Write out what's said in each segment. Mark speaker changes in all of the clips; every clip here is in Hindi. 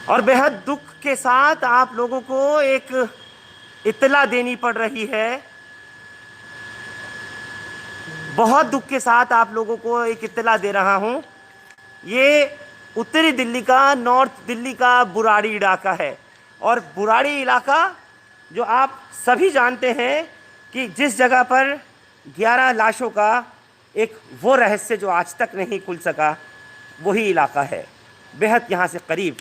Speaker 1: और बेहद दुख के साथ आप लोगों को एक इत्तला देनी पड़ रही है। बहुत दुख के साथ आप लोगों को एक इत्तला दे रहा हूं। ये उत्तरी दिल्ली का, नॉर्थ दिल्ली का बुराड़ी इलाका है। और बुराड़ी इलाका जो आप सभी जानते हैं कि जिस जगह पर 11 लाशों का एक वो रहस्य जो आज तक नहीं खुल सका, वही इलाका है, बेहद यहाँ से करीब।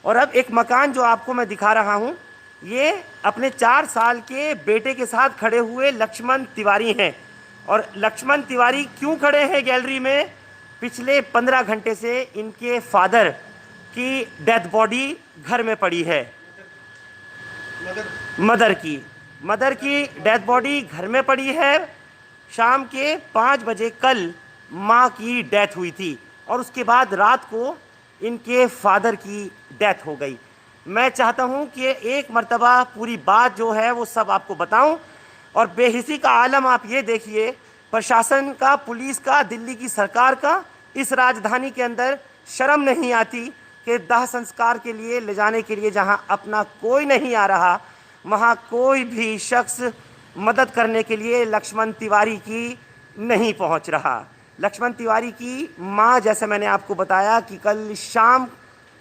Speaker 1: और अब एक मकान जो आपको मैं दिखा रहा हूँ, ये अपने 4 साल के बेटे के साथ खड़े हुए लक्ष्मण तिवारी हैं। और लक्ष्मण तिवारी क्यों खड़े हैं गैलरी में? पिछले 15 घंटे से इनके फादर की डेथ बॉडी घर में पड़ी है। मदर की डेथ बॉडी घर में पड़ी है। शाम के 5 बजे कल माँ की डेथ हुई थी और उसके बाद रात को इनके फादर की डेथ हो गई। मैं चाहता हूं कि एक मर्तबा पूरी बात जो है वो सब आपको बताऊं। और बेहिसी का आलम आप ये देखिए, प्रशासन का, पुलिस का, दिल्ली की सरकार का, इस राजधानी के अंदर शर्म नहीं आती कि दाह संस्कार के लिए ले जाने के लिए जहां अपना कोई नहीं आ रहा, वहां कोई भी शख्स मदद करने के लिए लक्ष्मण तिवारी की नहीं पहुंच रहा। लक्ष्मण तिवारी की मां, जैसे मैंने आपको बताया कि कल शाम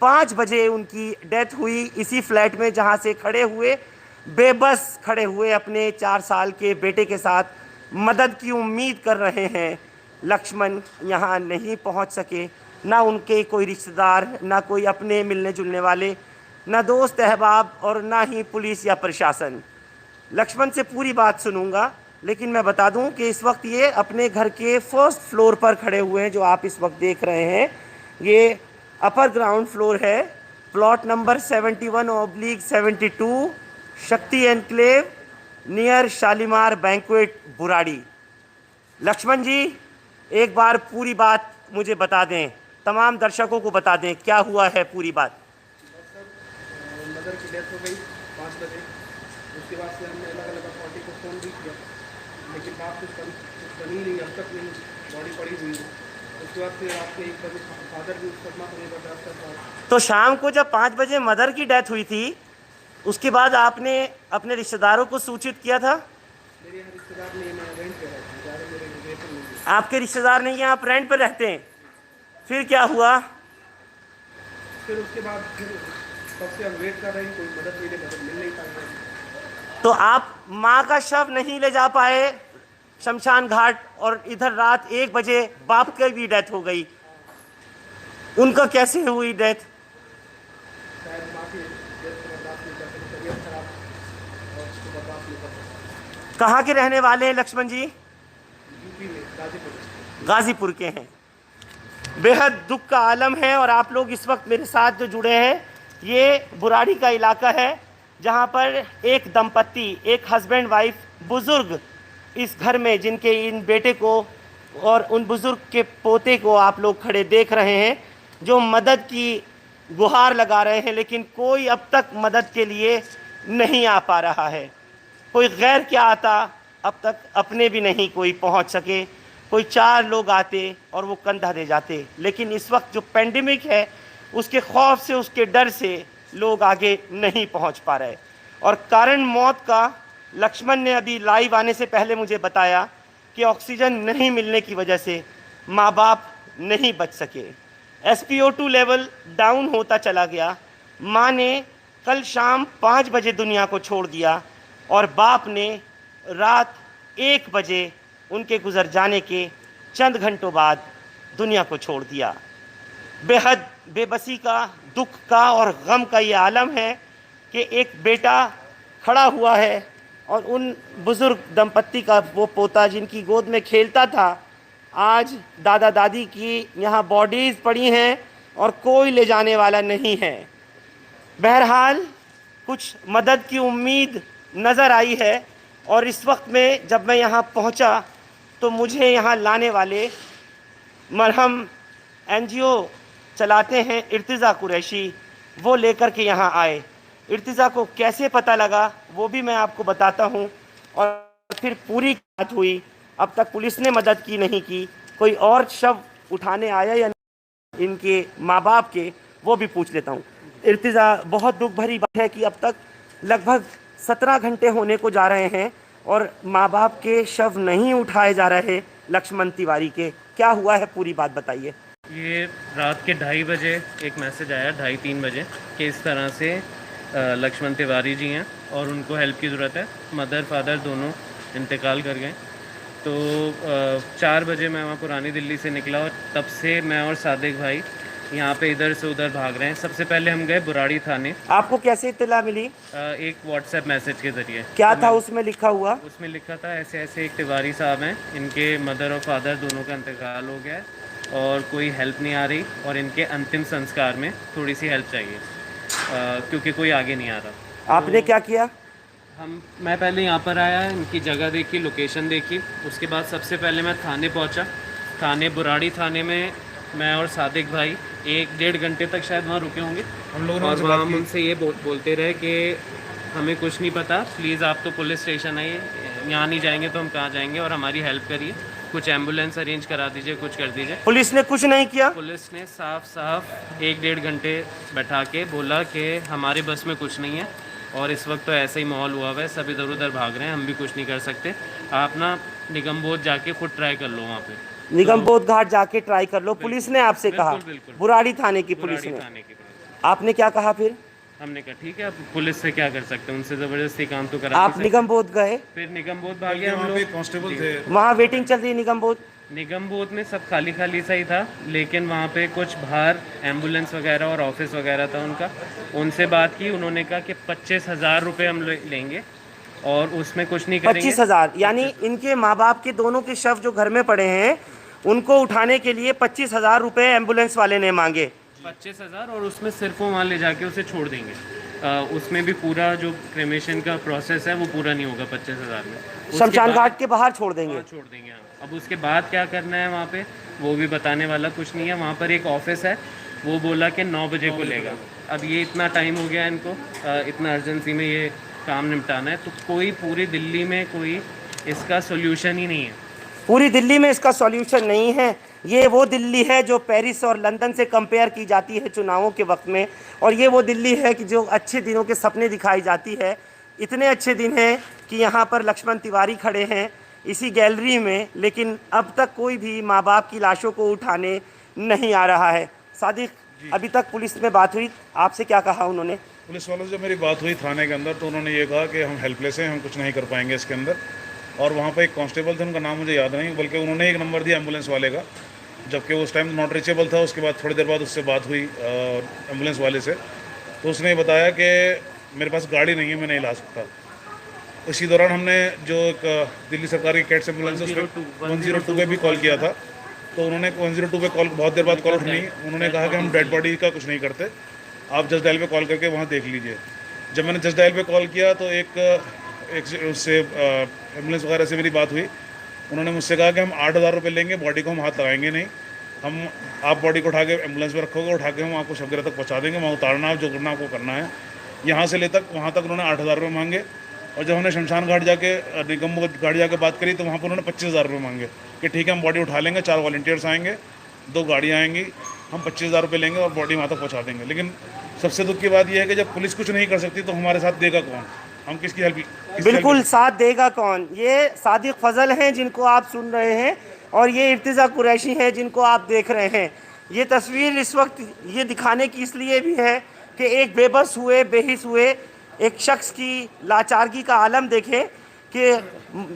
Speaker 1: 5 बजे उनकी डेथ हुई, इसी फ्लैट में जहां से खड़े हुए, बेबस खड़े हुए अपने 4 साल के बेटे के साथ मदद की उम्मीद कर रहे हैं। लक्ष्मण यहाँ नहीं पहुँच सके, ना उनके कोई रिश्तेदार, ना कोई अपने मिलने जुलने वाले, ना दोस्त अहबाब, और ना ही पुलिस या प्रशासन। लक्ष्मण से पूरी बात सुनूंगा, लेकिन मैं बता दूं कि इस वक्त ये अपने घर के फर्स्ट फ्लोर पर खड़े हुए हैं। जो आप इस वक्त देख रहे हैं, ये अपर ग्राउंड फ्लोर है, plot number 71/72, Shakti enclave, near Shalimar banquet, Burari. Lakshman ji, एक बार पूरी बात मुझे बता दें, तमाम दर्शकों को बता दें क्या हुआ है पूरी बात।
Speaker 2: मदर की डेथ हो गई 5 बजे। उसके बाद से हमने अलग अलग अथॉरिटी को फ़ोन भी किया, लेकिन बात कुछ बनी नहीं, अब तक नहीं, बॉडी पड़ी हुई है। उसके बाद फिर आपके 1 बजे फादर भी सदमा को नहीं बर्दाश्त कर पाए।
Speaker 1: तो शाम को जब 5 बजे मदर की डेथ हुई थी, उसके बाद आपने अपने रिश्तेदारों को सूचित किया था?
Speaker 2: मेरे यहाँ रिश्तेदार नहीं, मैं रेंट पे रहता हूँ, ज़्यादा मेरे रिलेटिव नहीं है।
Speaker 1: आपके रिश्तेदार नहीं हैं, आप रेंट पर रहते हैं। फिर क्या हुआ?
Speaker 2: फिर उसके बाद फिर तब से हम वेट कर रहे हैं, कोई मदद मिल नहीं पाई है।
Speaker 1: तो आप माँ का शव नहीं ले जा पाए शमशान घाट, और इधर रात 1 बजे बाप की भी डेथ हो गई। उनका कैसे हुई डेथ?
Speaker 2: शायद माँ की डेथ को बर्दाश्त नहीं कर सकी, तबीयत खराब, और उसको बर्दाश्त नहीं कर सकी।
Speaker 1: कहाँ के रहने वाले हैं लक्ष्मण जी?
Speaker 2: यूपी में गाजीपुर।
Speaker 1: गाजीपुर के हैं। बेहद दुख का आलम है। और आप लोग इस वक्त मेरे साथ जो जुड़े हैं, ये बुराड़ी का इलाका है जहाँ पर एक दंपत्ति, एक हस्बैंड वाइफ, बुज़ुर्ग इस घर में, जिनके इन बेटे को और उन बुज़ुर्ग के पोते को आप लोग खड़े देख रहे हैं, जो मदद की गुहार लगा रहे हैं, लेकिन कोई अब तक मदद के लिए नहीं आ पा रहा है। कोई गैर क्या आता, अब तक अपने भी नहीं कोई पहुंच सके। कोई 4 लोग आते और वो कंधा दे जाते। लेकिन इस वक्त जो पेंडेमिक है, उसके खौफ से, उसके डर से लोग आगे नहीं पहुंच पा रहे। और कारण मौत का लक्ष्मण ने अभी लाइव आने से पहले मुझे बताया कि ऑक्सीजन नहीं मिलने की वजह से माँ बाप नहीं बच सके। SpO2 लेवल डाउन होता चला गया। माँ ने कल शाम 5 बजे दुनिया को छोड़ दिया और बाप ने रात 1 बजे उनके गुजर जाने के चंद घंटों बाद दुनिया को छोड़ दिया। बेहद बेबसी का, दुख का और गम का ये आलम है कि एक बेटा खड़ा हुआ है और उन बुज़ुर्ग दंपत्ति का वो पोता जिनकी गोद में खेलता था, आज दादा दादी की यहाँ बॉडीज़ पड़ी हैं और कोई ले जाने वाला नहीं है। बहरहाल कुछ मदद की उम्मीद नज़र आई है। और इस वक्त में जब मैं यहाँ पहुँचा तो मुझे यहाँ लाने वाले मरहम NGO चलाते हैं इर्तिज़ा कुरैशी, वो लेकर के यहाँ आए। इर्तिज़ा को कैसे पता लगा वो भी मैं आपको बताता हूँ। और फिर पूरी बात हुई। अब तक पुलिस ने मदद की नहीं की, कोई और शव उठाने आया या नहीं, इनके माँ बाप के, वो भी पूछ लेता हूँ। इर्तिज़ा, बहुत दुख भरी बात है कि अब तक लगभग 17 घंटे होने को जा रहे हैं और माँ बाप के शव नहीं उठाए जा रहे लक्ष्मण तिवारी के। क्या हुआ है, पूरी बात बताइए।
Speaker 3: ये रात के 2:30 बजे एक मैसेज आया, 2:30-3 बजे, कि इस तरह से लक्ष्मण तिवारी जी हैं और उनको हेल्प की ज़रूरत है। मदर फादर दोनों इंतकाल कर गए। तो 4 बजे मैं वहाँ पुरानी दिल्ली से निकला और तब से मैं और सादिक भाई यहाँ पे इधर से उधर भाग रहे हैं। सबसे पहले हम गए बुराड़ी थाने।
Speaker 1: आपको कैसे इत्तला मिली?
Speaker 3: एक व्हाट्सएप मैसेज के ज़रिए।
Speaker 1: क्या था उसमें लिखा हुआ?
Speaker 3: उसमें लिखा था ऐसे ऐसे एक तिवारी साहब हैं, इनके मदर और फादर दोनों का इंतकाल हो गया है और कोई हेल्प नहीं आ रही और इनके अंतिम संस्कार में थोड़ी सी हेल्प चाहिए क्योंकि कोई आगे नहीं आ रहा।
Speaker 1: आपने क्या किया?
Speaker 3: मैं पहले यहाँ पर आया, इनकी जगह देखी, लोकेशन देखी। उसके बाद सबसे पहले मैं थाने पहुँचा। थाने बुराड़ी थाने में मैं और सादिक भाई 1-1.5 घंटे तक शायद वहाँ रुके होंगे
Speaker 2: हम लोगों
Speaker 3: और वहाँ हम उनसे ये बोलते रहे कि हमें कुछ नहीं पता, प्लीज़ आप तो पुलिस स्टेशन आइए, यहाँ नहीं जाएंगे तो हम कहाँ जाएंगे, और हमारी हेल्प करिए, कुछ एम्बुलेंस अरेंज करा दीजिए, कुछ कर दीजिए।
Speaker 1: पुलिस ने कुछ नहीं किया?
Speaker 3: पुलिस ने साफ 1-1.5 घंटे बैठा के बोला कि हमारे बस में कुछ नहीं है और इस वक्त तो ऐसा ही माहौल हुआ हुआ है, सब इधर उधर भाग रहे हैं, हम भी कुछ नहीं कर सकते, आप ना निगमबोध जाके खुद ट्राई कर लो वहाँ पे।
Speaker 1: निगमबोध घाट जाके ट्राई कर लो, पुलिस ने आपसे कहा?
Speaker 3: बिल्कुल।
Speaker 1: बुराड़ी थाने की पुलिस ने?
Speaker 3: थाने की पुलिस।
Speaker 1: आपने क्या कहा फिर?
Speaker 3: हमने कहा ठीक है, अब पुलिस से क्या कर सकते हैं, उनसे ज़बरदस्ती काम तो करा
Speaker 1: आप निगमबोध गए?
Speaker 3: फिर निगमबोध भागे हम लोग।
Speaker 2: कांस्टेबल थे
Speaker 1: वहाँ वेटिंग चल रही निगमबोध?
Speaker 3: निगमबोध में सब खाली खाली सा ही था, लेकिन वहाँ पे कुछ बाहर एम्बुलेंस वगैरह और ऑफिस वगैरह था उनका। उनसे बात की, उन्होंने कहा कि 25,000 रुपये हम लेंगे और उसमें कुछ नहीं करेंगे।
Speaker 1: 25,000? यानी इनके माँ बाप के दोनों के शव जो घर में पड़े हैं उनको उठाने के लिए 25,000 रुपये एम्बुलेंस वाले ने मांगे।
Speaker 3: 25,000, और उसमें सिर्फ वो वहाँ ले जाके उसे छोड़ देंगे। उसमें भी पूरा जो क्रेमेशन का प्रोसेस है वो पूरा नहीं होगा 25,000 में।
Speaker 1: शमशान घाट के बाहर छोड़ देंगे?
Speaker 3: छोड़ देंगे हाँ। अब उसके बाद क्या करना है वहाँ पे वो भी बताने वाला कुछ नहीं है। वहाँ पर एक ऑफिस है, वो बोला कि 9 बजे को लेगा। अब ये इतना टाइम हो गया इनको, इतना अर्जेंसी में ये काम निपटाना है, तो कोई पूरी दिल्ली में कोई इसका सोल्यूशन ही नहीं है।
Speaker 1: पूरी दिल्ली में इसका सॉल्यूशन नहीं है। ये वो दिल्ली है जो पेरिस और लंदन से कंपेयर की जाती है चुनावों के वक्त में, और ये वो दिल्ली है कि जो अच्छे दिनों के सपने दिखाई जाती है। इतने अच्छे दिन हैं कि यहाँ पर लक्ष्मण तिवारी खड़े हैं इसी गैलरी में, लेकिन अब तक कोई भी माँ बाप की लाशों को उठाने नहीं आ रहा है। सादिक, अभी तक पुलिस में बात हुई, आपसे क्या कहा उन्होंने?
Speaker 4: पुलिस वालों से जब मेरी बात हुई थाने के अंदर, तो उन्होंने ये कहा कि हम हेल्पलेस हैं, हम कुछ नहीं कर पाएंगे इसके अंदर। और वहाँ पे एक कांस्टेबल थे, उनका नाम मुझे याद नहीं, बल्कि उन्होंने एक नंबर दिया एम्बुलेंस वाले का, जबकि उस टाइम नॉट रीचेबल था। उसके बाद थोड़ी देर बाद उससे बात हुई एम्बुलेंस वाले से, तो उसने बताया कि मेरे पास गाड़ी नहीं है, मैं नहीं ला सकता। इसी दौरान हमने जो एक दिल्ली सरकार की कैट्स एम्बुलेंस है उस पर 102 पे भी कॉल किया था, तो उन्होंने 102 पे कॉल बहुत देर बाद कॉल उठनी, उन्होंने कहा कि हम डेड बॉडी का कुछ नहीं करते, आप जस्ट डायल पे कॉल करके वहाँ देख लीजिए। जब मैंने जस्ट डायल पे कॉल किया तो एक उससे एम्बुलेंस वगैरह से मेरी बात हुई। उन्होंने मुझसे कहा कि हम 8,000 रुपये लेंगे, बॉडी को हम हाथ लगाएंगे नहीं, हम आप बॉडी को उठा के एम्बुलेंस में रखोगे, उठा के हम आपको शवगृह तक पहुँचा देंगे, वहाँ उतारना जो करना आपको करना है। यहाँ से ले तक वहाँ तक उन्होंने 8,000 रुपये मांगे, और जब हमने शमशान घाट जाके निगमबोध घाट जाके बात करी तो वहाँ पर उन्होंने 25,000 रुपये मांगे कि ठीक है हम बॉडी उठा लेंगे, 4 वॉलंटियर्स आएंगे, 2 गाड़ियाँ आएंगी, हम 25,000 रुपये लेंगे और बॉडी वहाँ तक पहुँचा देंगे। लेकिन सबसे दुख की बात यह है कि जब पुलिस कुछ नहीं कर सकती तो हमारे साथ देगा कौन, हम किसकी हेल्प?
Speaker 1: बिल्कुल साथ देगा कौन? ये सादिक फजल हैं जिनको आप सुन रहे हैं, और ये इर्तिज़ा कुरैशी हैं जिनको आप देख रहे हैं। ये तस्वीर इस वक्त ये दिखाने की इसलिए भी है कि एक बेबस हुए, बेहिस हुए एक शख्स की लाचारगी का आलम देखें कि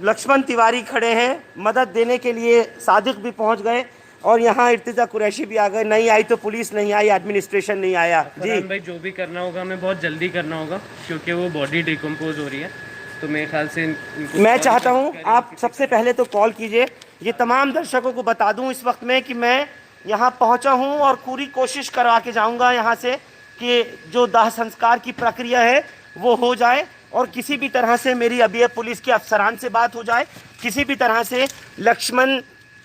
Speaker 1: लक्ष्मण तिवारी खड़े हैं, मदद देने के लिए सादिक भी पहुंच गए, और यहाँ इर्तिज़ा कुरैशी भी आ गए। नहीं आई तो पुलिस नहीं आई, एडमिनिस्ट्रेशन नहीं आया। जी
Speaker 3: भाई, जो भी करना होगा हमें बहुत जल्दी करना होगा, क्योंकि वो बॉडी डिकम्पोज हो रही है, तो मेरे ख्याल से
Speaker 1: मैं चाहता हूँ आप सबसे पहले तो कॉल कीजिए। ये तमाम दर्शकों को बता दूँ इस वक्त में कि मैं यहाँ पहुँचा हूँ और पूरी कोशिश करवा के जाऊँगा यहाँ से कि जो दाह संस्कार की प्रक्रिया है वो हो जाए, और किसी भी तरह से मेरी अभी पुलिस के अफसरान से बात हो जाए, किसी भी तरह से लक्ष्मण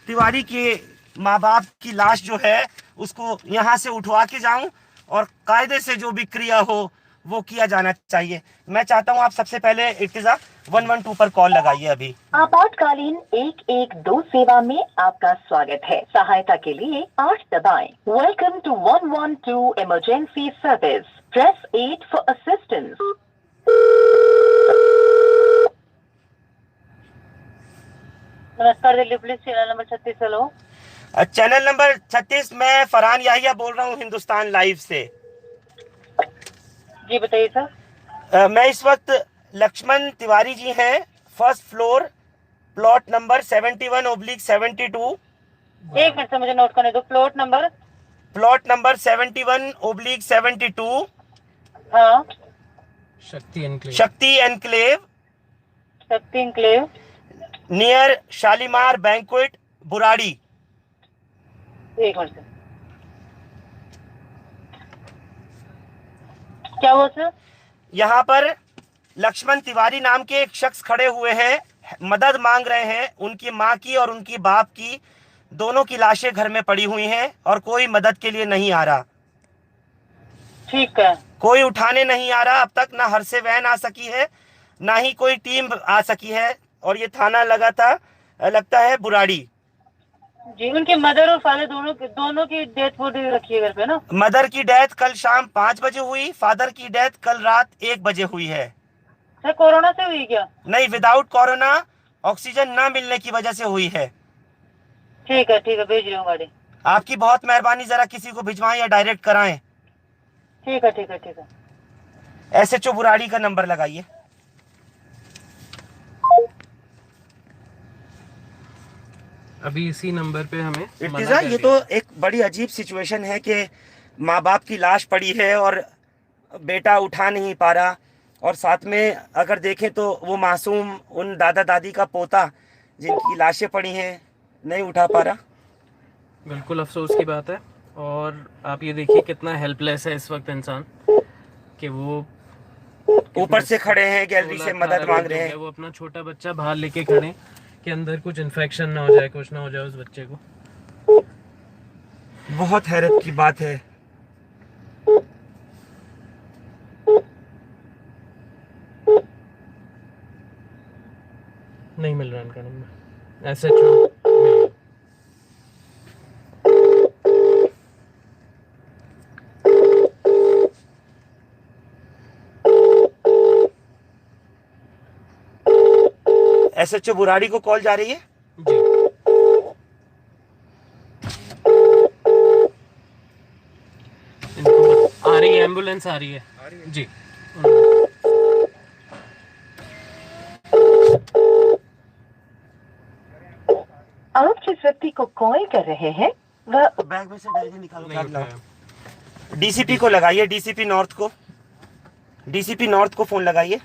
Speaker 1: तिवारी के माँ बाप की लाश जो है उसको यहाँ से उठवा के जाऊँ, और कायदे से जो भी क्रिया हो वो किया जाना चाहिए। मैं चाहता हूं आप सबसे पहले इर्तिजा 112 पर कॉल लगाइए अभी।
Speaker 5: आपातकालीन 112 सेवा में आपका स्वागत है। सहायता के लिए 8 दबाएं। Welcome to 112 emergency service. Press 8 for assistance. नमस्कार, Delhi police channel number 36। Hello,
Speaker 1: channel number 36, मैं फरहान याहिया बोल रहा हूं हिंदुस्तान लाइव से।
Speaker 5: जी बताइए सर।
Speaker 1: मैं इस वक्त लक्ष्मण तिवारी जी हैं, फर्स्ट फ्लोर, प्लॉट नंबर 71/72।
Speaker 5: एक मिनट से मुझे नोट करने दो। Plot number
Speaker 1: 71/72।
Speaker 5: हाँ,
Speaker 3: शक्ति एनक्लेव,
Speaker 1: शक्ति एनक्लेव,
Speaker 5: शक्ति enclave,
Speaker 1: near Shalimar banquet, Burari.
Speaker 5: एक मिनट से। क्या हुआ सर?
Speaker 1: यहाँ पर लक्ष्मण तिवारी नाम के एक शख्स खड़े हुए हैं, मदद मांग रहे हैं। उनकी माँ की और उनकी बाप की, दोनों की लाशें घर में पड़ी हुई हैं और कोई मदद के लिए नहीं आ रहा।
Speaker 5: ठीक है।
Speaker 1: कोई उठाने नहीं आ रहा अब तक। ना हर से वैन आ सकी है, ना ही कोई टीम आ सकी है। और ये थाना लगता है बुराड़ी।
Speaker 5: जी, उनके मदर और फादर दोनों की डेथ बॉडी रखी है घर पे ना?
Speaker 1: मदर की डेथ कल शाम 5 बजे हुई, फादर की डेथ कल रात 1 बजे हुई है।
Speaker 5: सर कोरोना से हुई क्या?
Speaker 1: नहीं, विदाउट कोरोना, ऑक्सीजन ना मिलने की वजह से हुई है।
Speaker 5: ठीक है, भेज रही हूँ गाड़ी।
Speaker 1: आपकी बहुत मेहरबानी, जरा किसी को भिजवाएं या डायरेक्ट कराएं।
Speaker 5: ठीक है।
Speaker 1: SHO बुराड़ी का नंबर लगाइए।
Speaker 3: अभी इसी नंबर पे हमें
Speaker 1: इर्तिजा, ये तो एक बड़ी अजीब सिचुएशन है कि माँ बाप की लाश पड़ी है और बेटा उठा नहीं पा रहा, और साथ में अगर देखें तो वो मासूम उन दादा दादी का पोता जिनकी लाशें पड़ी हैं नहीं उठा पा रहा।
Speaker 3: बिल्कुल अफसोस की बात है। और आप ये देखिए कितना हेल्पलेस है इस वक्त इंसान, कि वो
Speaker 1: ऊपर से खड़े हैं, गैलरी से मदद मांग रहे हैं।
Speaker 3: वो अपना छोटा बच्चा बाहर लेके खड़े कि अंदर कुछ इन्फेक्शन ना हो जाए, कुछ ना हो जाए उस बच्चे को।
Speaker 1: बहुत हैरत की बात है।
Speaker 3: नहीं मिल रहा इनका नंबर। SHO
Speaker 1: SHO बुराड़ी को कॉल जा रही है।
Speaker 3: जी, इनको आ रही है, एम्बुलेंस आ रही है जी।
Speaker 5: आप जिस व्यक्ति को कॉल कर रहे हैं वह
Speaker 1: बैग में से डायरी निकालो,
Speaker 3: नहीं
Speaker 1: कार्ड लाओ।
Speaker 3: उठाया।
Speaker 1: DCP को लगाइए, DCP नॉर्थ को फोन लगाइए।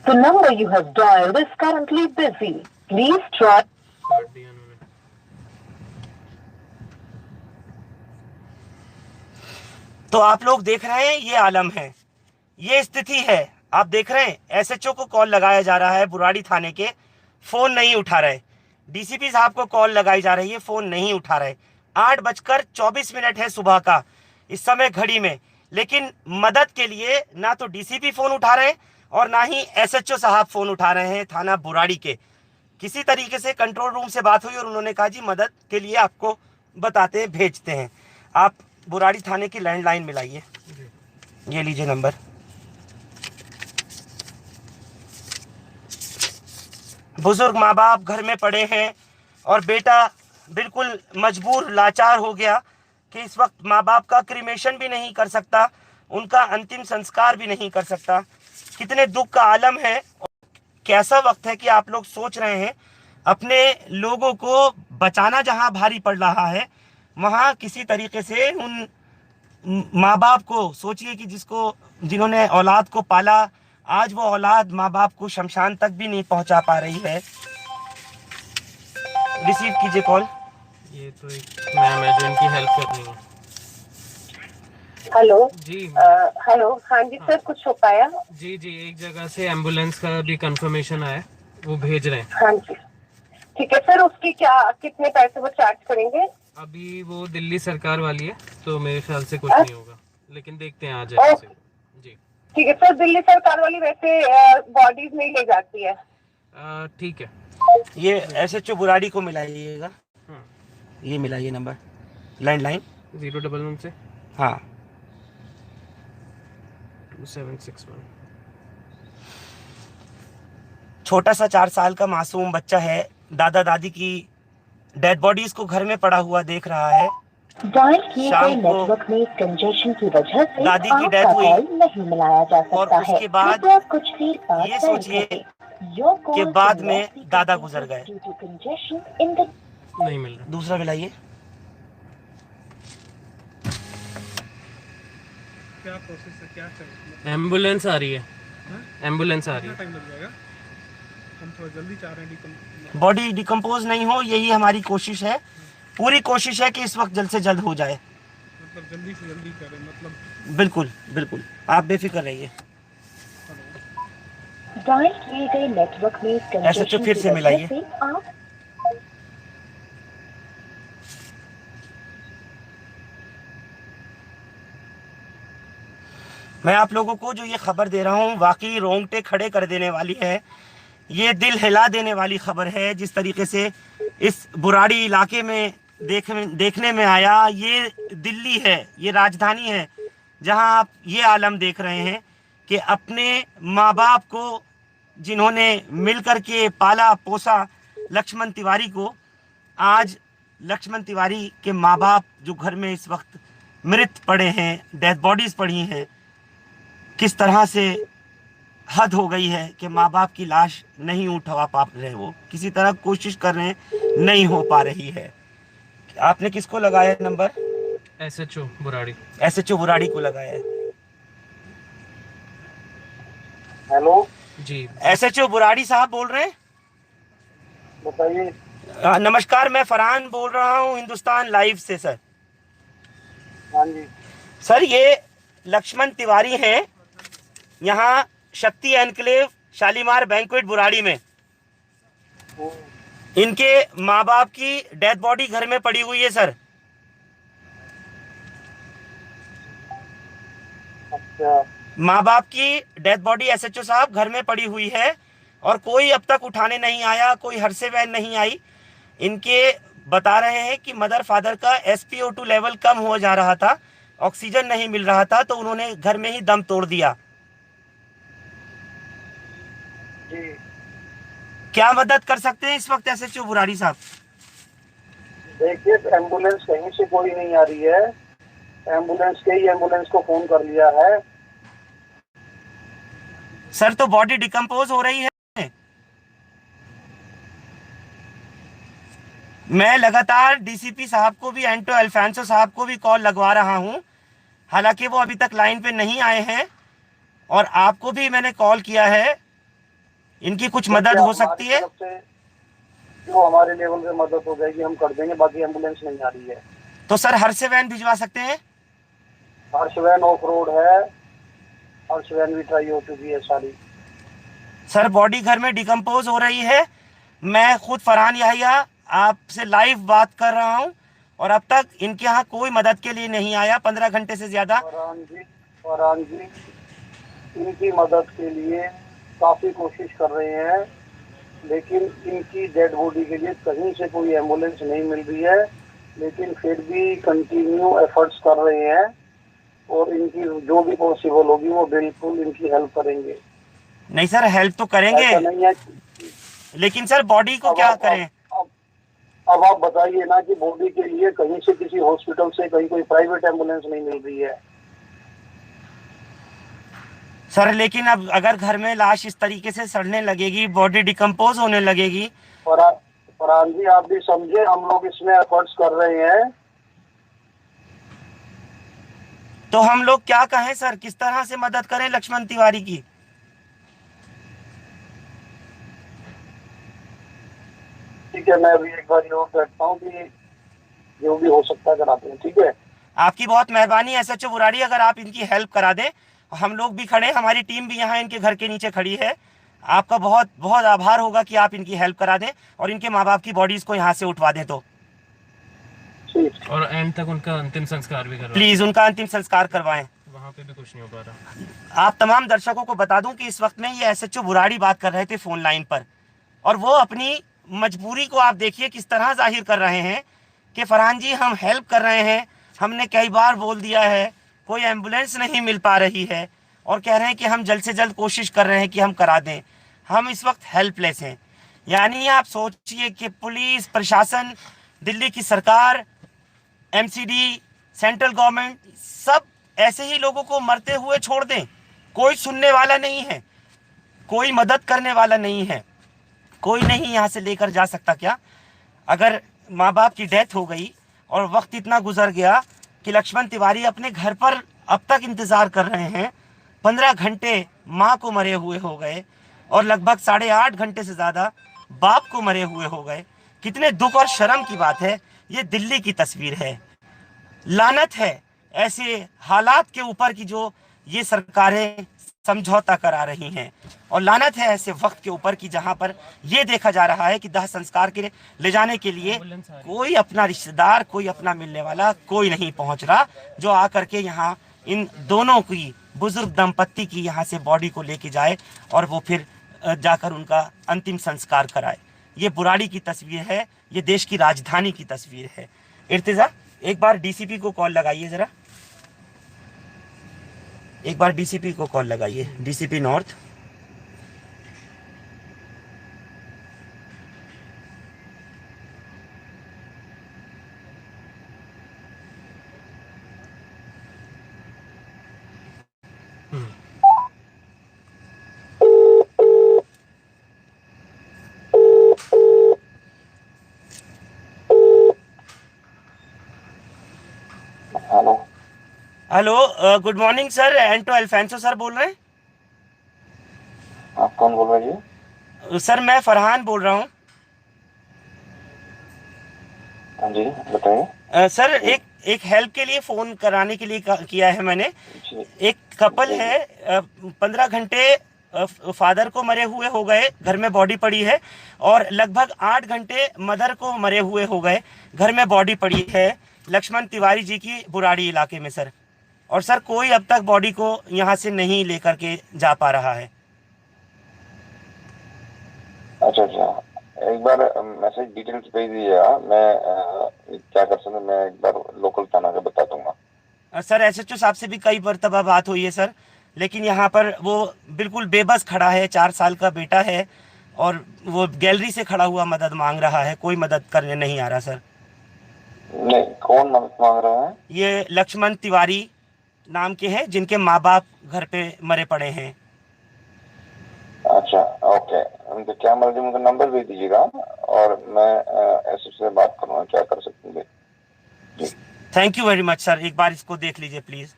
Speaker 5: The number you have dialed is currently busy. Please try.
Speaker 3: काट दिया उन्होंने।
Speaker 1: तो आप लोग देख रहे हैं, ये आलम है, ये स्थिति है। आप देख रहे हैं SHO को कॉल लगाया जा रहा है बुराड़ी थाने के, फोन नहीं उठा रहे। DCP साहब को कॉल लगाई जा रही है, फोन नहीं उठा रहे। 8:24 है सुबह का इस समय घड़ी में, लेकिन मदद के लिए ना तो DCP फोन उठा रहे और ना ही SHO साहब फोन उठा रहे हैं थाना बुराड़ी के। किसी तरीके से कंट्रोल रूम से बात हुई और उन्होंने कहा जी मदद के लिए आपको बताते हैं, भेजते हैं। आप बुराड़ी थाने की लैंडलाइन मिलाइए, ये लीजिए नंबर। बुजुर्ग माँ बाप घर में पड़े हैं और बेटा बिल्कुल मजबूर, लाचार हो गया कि इस वक्त माँ बाप का क्रिमेशन भी नहीं कर सकता, उनका अंतिम संस्कार भी नहीं कर सकता। कितने दुख का आलम है, कैसा वक्त है कि आप लोग सोच रहे हैं अपने लोगों को बचाना। जहां भारी पड़ रहा है वहां किसी तरीके से उन माँ बाप को सोचिए कि जिन्होंने औलाद को पाला, आज वो औलाद माँ बाप को शमशान तक भी नहीं पहुंचा पा रही है। रिसीव कीजिए कॉल।
Speaker 3: ये तो एक मैम है जो इनकी हेल्प करनी है।
Speaker 5: हेलो
Speaker 3: जी
Speaker 5: हेलो, हाँ जी सर, कुछ हो पाया?
Speaker 3: जी जी, एक जगह से एम्बुलेंस का भी कंफर्मेशन आया, वो भेज रहे हैं।
Speaker 5: हाँ जी, ठीक है सर। उसकी क्या, कितने पैसे वो चार्ज करेंगे?
Speaker 3: अभी वो दिल्ली सरकार वाली है तो मेरे ख्याल से कुछ नहीं होगा, लेकिन देखते हैं आ जाए
Speaker 5: ओके,
Speaker 3: जी।
Speaker 5: ठीक है सर। दिल्ली सरकार वाली वैसे बॉडीज नहीं ले जाती है।
Speaker 3: ठीक है।
Speaker 1: ये SHO बुराड़ी को मिलाइएगा,
Speaker 3: हाँ,
Speaker 1: ये मिलाइए नंबर लैंडलाइन।
Speaker 3: 011 से
Speaker 1: हाँ
Speaker 3: 2761।
Speaker 1: छोटा सा 4 साल का मासूम बच्चा है, दादा दादी की डेड बॉडीज को घर में पड़ा हुआ देख रहा है।
Speaker 5: डायल किए
Speaker 1: शाम
Speaker 5: गए
Speaker 1: को
Speaker 5: नेटवर्क में कंजेशन की वजह से
Speaker 1: दादी की
Speaker 5: आपका
Speaker 1: डेथ हुई
Speaker 5: कॉल नहीं मिलाया जा
Speaker 1: और
Speaker 5: सकता है।
Speaker 1: उसके बाद
Speaker 5: कृपया कुछ देर बाद
Speaker 1: ये
Speaker 5: डायल
Speaker 1: सोचिए
Speaker 5: करें। Your call
Speaker 1: कि बाद
Speaker 5: cannot
Speaker 1: में
Speaker 5: be
Speaker 1: दादा
Speaker 5: completed
Speaker 1: गुजर गए।
Speaker 5: due to congestion in the
Speaker 3: नहीं मिल रहा।
Speaker 1: दूसरा मिलाइए।
Speaker 2: क्या प्रोसेस है, क्या चाहिए?
Speaker 3: एम्बुलेंस आ रही है, एम्बुलेंस आ रही
Speaker 2: कितना
Speaker 3: है।
Speaker 2: टाइम लग जाएगा? हम थोड़ा जल्दी चाह रहे हैं
Speaker 1: बॉडी डिकम्पोज नहीं हो, यही हमारी कोशिश है। पूरी कोशिश है कि इस वक्त जल्द से जल्द हो जाए।
Speaker 2: मतलब जल्दी से जल्दी करें, मतलब
Speaker 1: बिल्कुल बिल्कुल, आप बेफिक्र रहिए।
Speaker 5: डायल किए गए नेटवर्क में
Speaker 1: SHO
Speaker 5: कंजेशन
Speaker 1: फिर
Speaker 5: की
Speaker 1: से
Speaker 5: वजह
Speaker 1: मिलाइए।
Speaker 5: से आप
Speaker 1: मैं आप लोगों को जो ये खबर दे रहा हूँ वाकई रोंगटे खड़े कर देने वाली है। ये दिल हिला देने वाली खबर है। जिस तरीके से इस बुराड़ी इलाके में देखने में आया, ये दिल्ली है, ये राजधानी है, जहां आप ये आलम देख रहे हैं कि अपने माँ बाप को जिन्होंने मिल कर के पाला पोसा, लक्ष्मण तिवारी को, आज लक्ष्मण तिवारी के माँ बाप जो घर में इस वक्त मृत पड़े हैं, डेथ बॉडीज पड़ी हैं, किस तरह से हद हो गई है कि माँ बाप की लाश नहीं उठवा पा रहे, वो किसी तरह कोशिश कर रहे हैं, नहीं हो पा रही है। आपने किसको लगाया number?
Speaker 3: SHO Burari.
Speaker 1: SHO Burari को लगाया है।
Speaker 2: हेलो
Speaker 3: जी
Speaker 1: SHO बुराड़ी साहब बोल रहे हैं?
Speaker 2: बताइए।
Speaker 1: नमस्कार, मैं फरहान बोल रहा हूँ हिंदुस्तान लाइव से सर।
Speaker 2: हाँ जी।
Speaker 1: सर ये लक्ष्मण तिवारी हैं, यहाँ शक्ति एनक्लेव शालीमार बैंक्वेट बुराड़ी में। इनके माँ बाप की डेथ बॉडी घर में पड़ी हुई है सर।
Speaker 2: अच्छा,
Speaker 1: माँ बाप की डेथ बॉडी SHO साहब घर में पड़ी हुई है और कोई अब तक उठाने नहीं आया, कोई हर्षे वैन नहीं आई। इनके बता रहे हैं कि मदर फादर का SpO2 लेवल कम हो जा रहा था, ऑक्सीजन नहीं मिल रहा था, तो उन्होंने घर में ही दम तोड़ दिया।
Speaker 2: जी
Speaker 1: क्या मदद कर सकते हैं इस वक्त SHO बुराड़ी साहब?
Speaker 2: देखिए, एम्बुलेंस कहीं से कोई नहीं आ रही है। एम्बुलेंस को फोन कर लिया है।
Speaker 1: सर तो बॉडी डिकम्पोज हो रही है। मैं लगातार DCP साहब को भी, एंटो अल्फांसो साहब को भी कॉल लगवा रहा हूं, हालांकि वो अभी तक लाइन पे नहीं आए हैं, और आपको भी मैंने कॉल किया है। इनकी कुछ मदद हो सकती है?
Speaker 2: जो हमारे लेवल पे मदद हो जाएगी हम कर देंगे, बाकी एम्बुलेंस नहीं आ रही है।
Speaker 1: तो सर हर्ष वैन भिजवा सकते हैं?
Speaker 2: हर्ष वैन ऑफ रोड है, हर्ष वैन भी ट्राई हो चुकी है सारी।
Speaker 1: सर बॉडी घर में डिकम्पोज हो रही है। मैं खुद फरहान याहिया आपसे लाइव बात कर रहा हूं, और अब तक इनके यहाँ कोई मदद के लिए नहीं आया, 15 घंटे से ज्यादा।
Speaker 2: फरहान जी इनकी मदद के लिए काफी कोशिश कर रहे हैं, लेकिन इनकी डेड बॉडी के लिए कहीं से कोई एम्बुलेंस नहीं मिल रही है। लेकिन फिर भी कंटिन्यू एफर्ट्स कर रहे हैं, और इनकी जो भी पॉसिबल होगी वो बिल्कुल इनकी हेल्प करेंगे।
Speaker 1: नहीं सर, हेल्प तो करेंगे,
Speaker 2: ऐसा नहीं है।
Speaker 1: लेकिन सर बॉडी को क्या करें?
Speaker 2: अब आप बताइए ना कि बॉडी के लिए कहीं से, किसी हॉस्पिटल से कहीं कोई प्राइवेट एम्बुलेंस नहीं मिल रही है।
Speaker 1: सर लेकिन अब अगर घर में लाश इस तरीके से सड़ने लगेगी, बॉडी डिकम्पोज होने लगेगी।
Speaker 2: फरहान जी आप भी समझे, हम लोग इसमें एफर्ट्स कर रहे हैं।
Speaker 1: तो हम लोग क्या कहें सर, किस तरह से मदद करें लक्ष्मण तिवारी की?
Speaker 6: ठीक है, मैं अभी एक बार और करता हूँ कि जो भी हो सकता है कराते हैं, ठीक है।
Speaker 1: आपकी बहुत मेहरबानी एसएचओ बुराड़ी, अगर आप इनकी हेल्प करा दें। हम लोग भी खड़े, हमारी टीम भी यहाँ इनके घर के नीचे खड़ी है। आपका बहुत बहुत आभार होगा कि आप इनकी हेल्प करा दें और इनके माँ बाप की बॉडीज को यहाँ से उठवा दें। तो
Speaker 3: और एंड तक उनका अंतिम संस्कार भी करवाएं।
Speaker 1: प्लीज उनका अंतिम संस्कार करवाएं।
Speaker 3: वहाँ पे भी कुछ नहीं हो पा रहा।
Speaker 1: आप तमाम दर्शकों को बता दूं कि इस वक्त में ये एसएचओ बुराड़ी बात कर रहे थे फोन लाइन पर, और वो अपनी मजबूरी को आप देखिए किस तरह जाहिर कर रहे हैं कि फरहान जी हम हेल्प कर रहे हैं, हमने कई बार बोल दिया है, कोई एम्बुलेंस नहीं मिल पा रही है, और कह रहे हैं कि हम जल्द से जल्द कोशिश कर रहे हैं कि हम करा दें। हम इस वक्त हेल्पलेस हैं। यानी आप सोचिए कि पुलिस प्रशासन, दिल्ली की सरकार, एमसीडी, सेंट्रल गवर्नमेंट, सब ऐसे ही लोगों को मरते हुए छोड़ दें। कोई सुनने वाला नहीं है, कोई मदद करने वाला नहीं है, कोई नहीं यहाँ से लेकर जा सकता क्या? अगर माँ बाप की डेथ हो गई और वक्त इतना गुजर गया कि लक्ष्मण तिवारी अपने घर पर अब तक इंतज़ार कर रहे हैं, 15 घंटे माँ को मरे हुए हो गए और लगभग 8.5 घंटे से ज़्यादा बाप को मरे हुए हो गए। कितने दुख और शर्म की बात है। ये दिल्ली की तस्वीर है। लानत है ऐसे हालात के ऊपर की जो ये सरकारें समझौता करा रही हैं, और लानत है ऐसे वक्त के ऊपर की जहां पर ये देखा जा रहा है कि दाह संस्कार के ले जाने के लिए कोई अपना रिश्तेदार, कोई अपना मिलने वाला कोई नहीं पहुंच रहा, जो आकर के यहाँ इन दोनों की, बुजुर्ग दंपत्ति की यहाँ से बॉडी को लेके जाए और वो फिर जाकर उनका अंतिम संस्कार कराए। ये बुराड़ी की तस्वीर है, ये देश की राजधानी की तस्वीर है। इर्तिजा, एक बार डीसीपी को कॉल लगाइए जरा, एक बार डीसीपी को कॉल लगाइए, DCP north.
Speaker 6: Hello,
Speaker 1: hello, good morning sir, Anto Alphonso sir बोल रहे हैं?
Speaker 6: आप कौन बोल रहे हैं?
Speaker 1: सर मैं फरहान बोल रहा हूँ।
Speaker 6: हाँ जी, बताइए।
Speaker 1: सर एक हेल्प के लिए फ़ोन कराने के लिए किया है मैंने। एक कपल है, 15 घंटे फादर को मरे हुए हो गए, घर में बॉडी पड़ी है, और लगभग 8 घंटे मदर को मरे हुए हो गए, घर में बॉडी पड़ी है, लक्ष्मण तिवारी जी की बुराड़ी इलाके में सर। और सर कोई अब तक बॉडी को यहाँ से नहीं लेकर के जा पा रहा है।
Speaker 6: अच्छा, एक बार मैसेज डिटेल्स भेज दीजिएगा, मैं क्या कर सकता हूँ, मैं एक बार लोकल थाना का बता दूंगा।
Speaker 1: सर एसएचओ साहब से भी कई मरतबा बात हुई है सर, लेकिन यहाँ पर वो बिल्कुल बेबस खड़ा है, 4 साल का बेटा है, और वो गैलरी से खड़ा हुआ मदद मांग रहा है, कोई मदद करने नहीं आ रहा सर।
Speaker 6: नहीं, कौन मदद मांग रहा है?
Speaker 1: ये लक्ष्मण तिवारी नाम के हैं, जिनके माँ बाप घर पे मरे पड़े हैं।
Speaker 6: अच्छा, ओके, उनके क्या मर्जी, उनका नंबर भेज दीजिएगा और मैं एसएचओ से बात करूँगा, क्या कर सकते हैं। जी,
Speaker 1: thank you very much sir, एक बार इसको देख लीजिए प्लीज।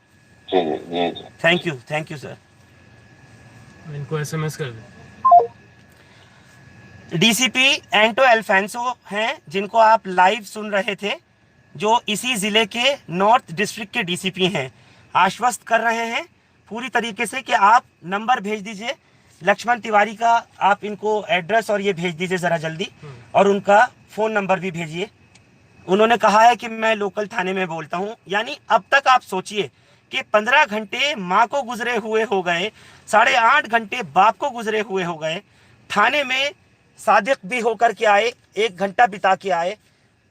Speaker 6: जी जी जी जी,
Speaker 1: थैंक यू सर।
Speaker 3: इनको एसएमएस कर दें।
Speaker 1: डीसीपी एंटो अल्फांसो हैं, जिनको आप लाइव सुन रहे थे, जो इसी ज़िले के नॉर्थ डिस्ट्रिक्ट के डीसीपी हैं। आश्वस्त कर रहे हैं पूरी तरीके से कि आप नंबर भेज दीजिए लक्ष्मण तिवारी का, आप इनको एड्रेस और ये भेज दीजिए ज़रा जल्दी, और उनका फ़ोन नंबर भी भेजिए। उन्होंने कहा है कि मैं लोकल थाने में बोलता हूँ। यानी अब तक आप सोचिए कि 15 घंटे माँ को गुजरे हुए हो गए, 8.5 घंटे बाप को गुजरे हुए हो गए, थाने में सादिक भी होकर के आए, 1 घंटा बिता के आए,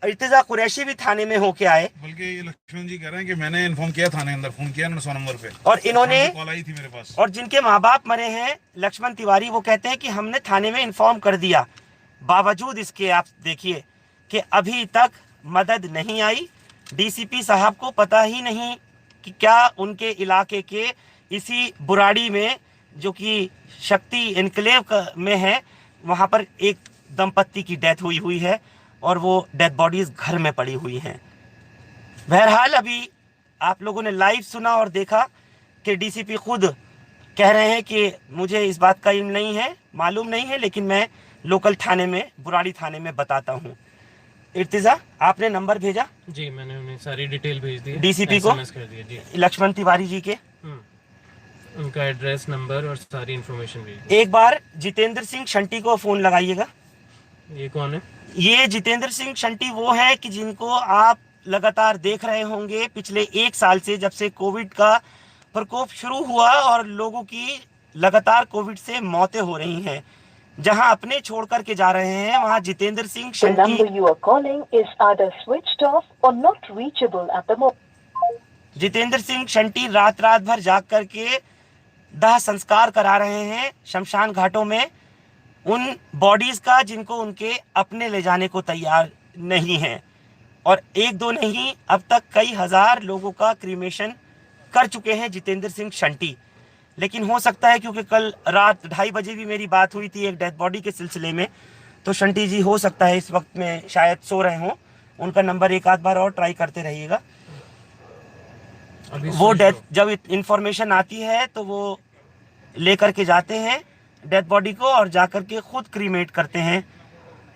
Speaker 1: इर्तिजा कुरैशी भी थाने में होके आए।
Speaker 4: बल्कि ये लक्ष्मण जी कह रहे हैं कि मैंने इन्फॉर्म किया थाने अंदर, फोन किया 100 नंबर पे,
Speaker 1: और इन्होंने
Speaker 4: कॉल आई थी मेरे पास।
Speaker 1: और जिनके माँ बाप मरे हैं लक्ष्मण तिवारी, वो कहते हैं कि हमने थाने में इन्फॉर्म कर दिया, बावजूद इसके आप देखिए कि अभी तक मदद नहीं आई। डीसीपी साहब को पता ही नहीं कि क्या उनके इलाके के इसी बुराड़ी में, जो कि शक्ति एनक्लेव में है, वहाँ पर एक दंपत्ति की डेथ हुई है और वो डेथ बॉडीज घर में पड़ी हुई हैं। बहरहाल अभी आप लोगों ने लाइव सुना और देखा कि डीसीपी खुद कह रहे हैं कि मुझे इस बात का इल्म नहीं है, मालूम नहीं है, लेकिन मैं लोकल थाने में, बुराड़ी थाने में बताता हूँ। इर्तिजा, आपने नंबर भेजा
Speaker 3: जी, मैंने उन्हें सारी डिटेल भेज दी,
Speaker 1: डीसीपी को?
Speaker 3: SMS कर दिया जी।
Speaker 1: लक्ष्मण तिवारी जी के।
Speaker 3: उनका एड्रेस, नंबर और सारी इन्फॉर्मेशन भेज दी।
Speaker 1: एक बार जितेंद्र सिंह शंटी को फ़ोन लगाइएगा।
Speaker 3: ये कौन है?
Speaker 1: ये जितेंद्र सिंह शंटी वो है कि जिनको आप लगातार देख रहे होंगे पिछले 1 साल से, जब से कोविड का प्रकोप शुरू हुआ और लोगों की लगातार कोविड से मौतें हो रही हैं, जहां अपने छोड़ करके जा रहे हैं, वहां Jitendra Singh
Speaker 5: The
Speaker 1: Shunty.
Speaker 5: number you are calling is either switched off or not reachable at the moment.
Speaker 1: Jitendra Singh Shunty रात भर जाग करके दाह संस्कार करा रहे हैं शमशान घाटों में उन बॉडीज का जिनको उनके अपने ले जाने को तैयार नहीं हैं। और 1-2 नहीं, अब तक कई हजार लोगों का क्रीमेशन कर चुके हैं जितेंद्र सिंह शंटी। लेकिन हो सकता है, क्योंकि कल रात 2:30 बजे भी मेरी बात हुई थी एक डेड बॉडी के सिलसिले में, तो शंटी जी हो सकता है इस वक्त में शायद सो रहे हों। उनका नंबर एक आध बार और ट्राई करते रहिएगा। वो डेथ, जब इंफॉर्मेशन आती है तो वो लेकर के जाते हैं डेड बॉडी को और जाकर के खुद क्रीमेट करते हैं।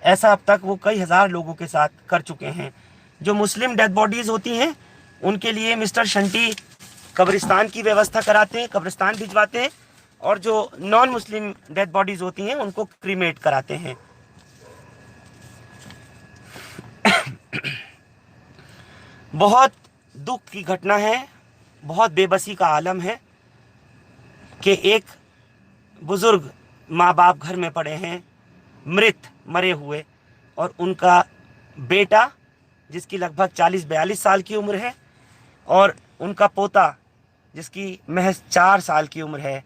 Speaker 1: ऐसा अब तक वो कई हजार लोगों के साथ कर चुके हैं। जो मुस्लिम डेड बॉडीज होती हैं उनके लिए मिस्टर शंटी कब्रिस्तान की व्यवस्था कराते हैं, कब्रिस्तान भिजवाते हैं, और जो नॉन मुस्लिम डेड बॉडीज होती हैं उनको क्रीमेट कराते हैं। बहुत दुख की घटना है, बहुत बेबसी का आलम है कि एक बुजुर्ग माँ बाप घर में पड़े हैं मरे हुए, और उनका बेटा जिसकी लगभग 40-42 साल की उम्र है और उनका पोता जिसकी महज 4 साल की उम्र है,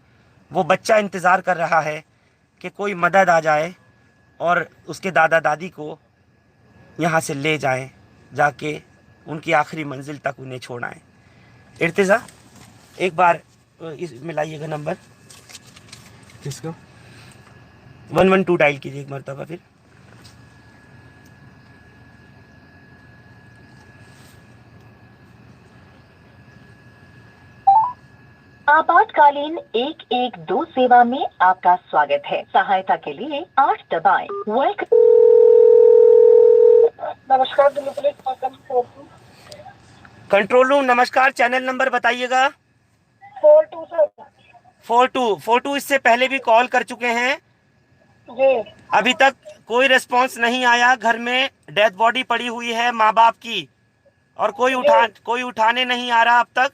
Speaker 1: वो बच्चा इंतज़ार कर रहा है कि कोई मदद आ जाए और उसके दादा दादी को यहाँ से ले जाएं, जाके उनकी आखिरी मंजिल तक उन्हें छोड़ाएं। इर्तिज़ा, एक बार इस मिलाइएगा नंबर।
Speaker 3: किसको?
Speaker 1: 112 डायल कीजिए एक मरतबा फिर।
Speaker 5: आपातकालीन 112 सेवा में आपका स्वागत है। सहायता के लिए 8 दबाएं। वेलकम। नमस्कार दिल्ली पुलिस
Speaker 1: कंट्रोल रूम, नमस्कार। चैनल नंबर बताइएगा।
Speaker 5: 42 सर।
Speaker 1: 42 इससे पहले भी कॉल कर चुके हैं
Speaker 5: जी।
Speaker 1: अभी तक कोई रिस्पांस नहीं आया। घर में डेथ बॉडी पड़ी हुई है माँ बाप की और कोई उठाने नहीं आ रहा अब तक।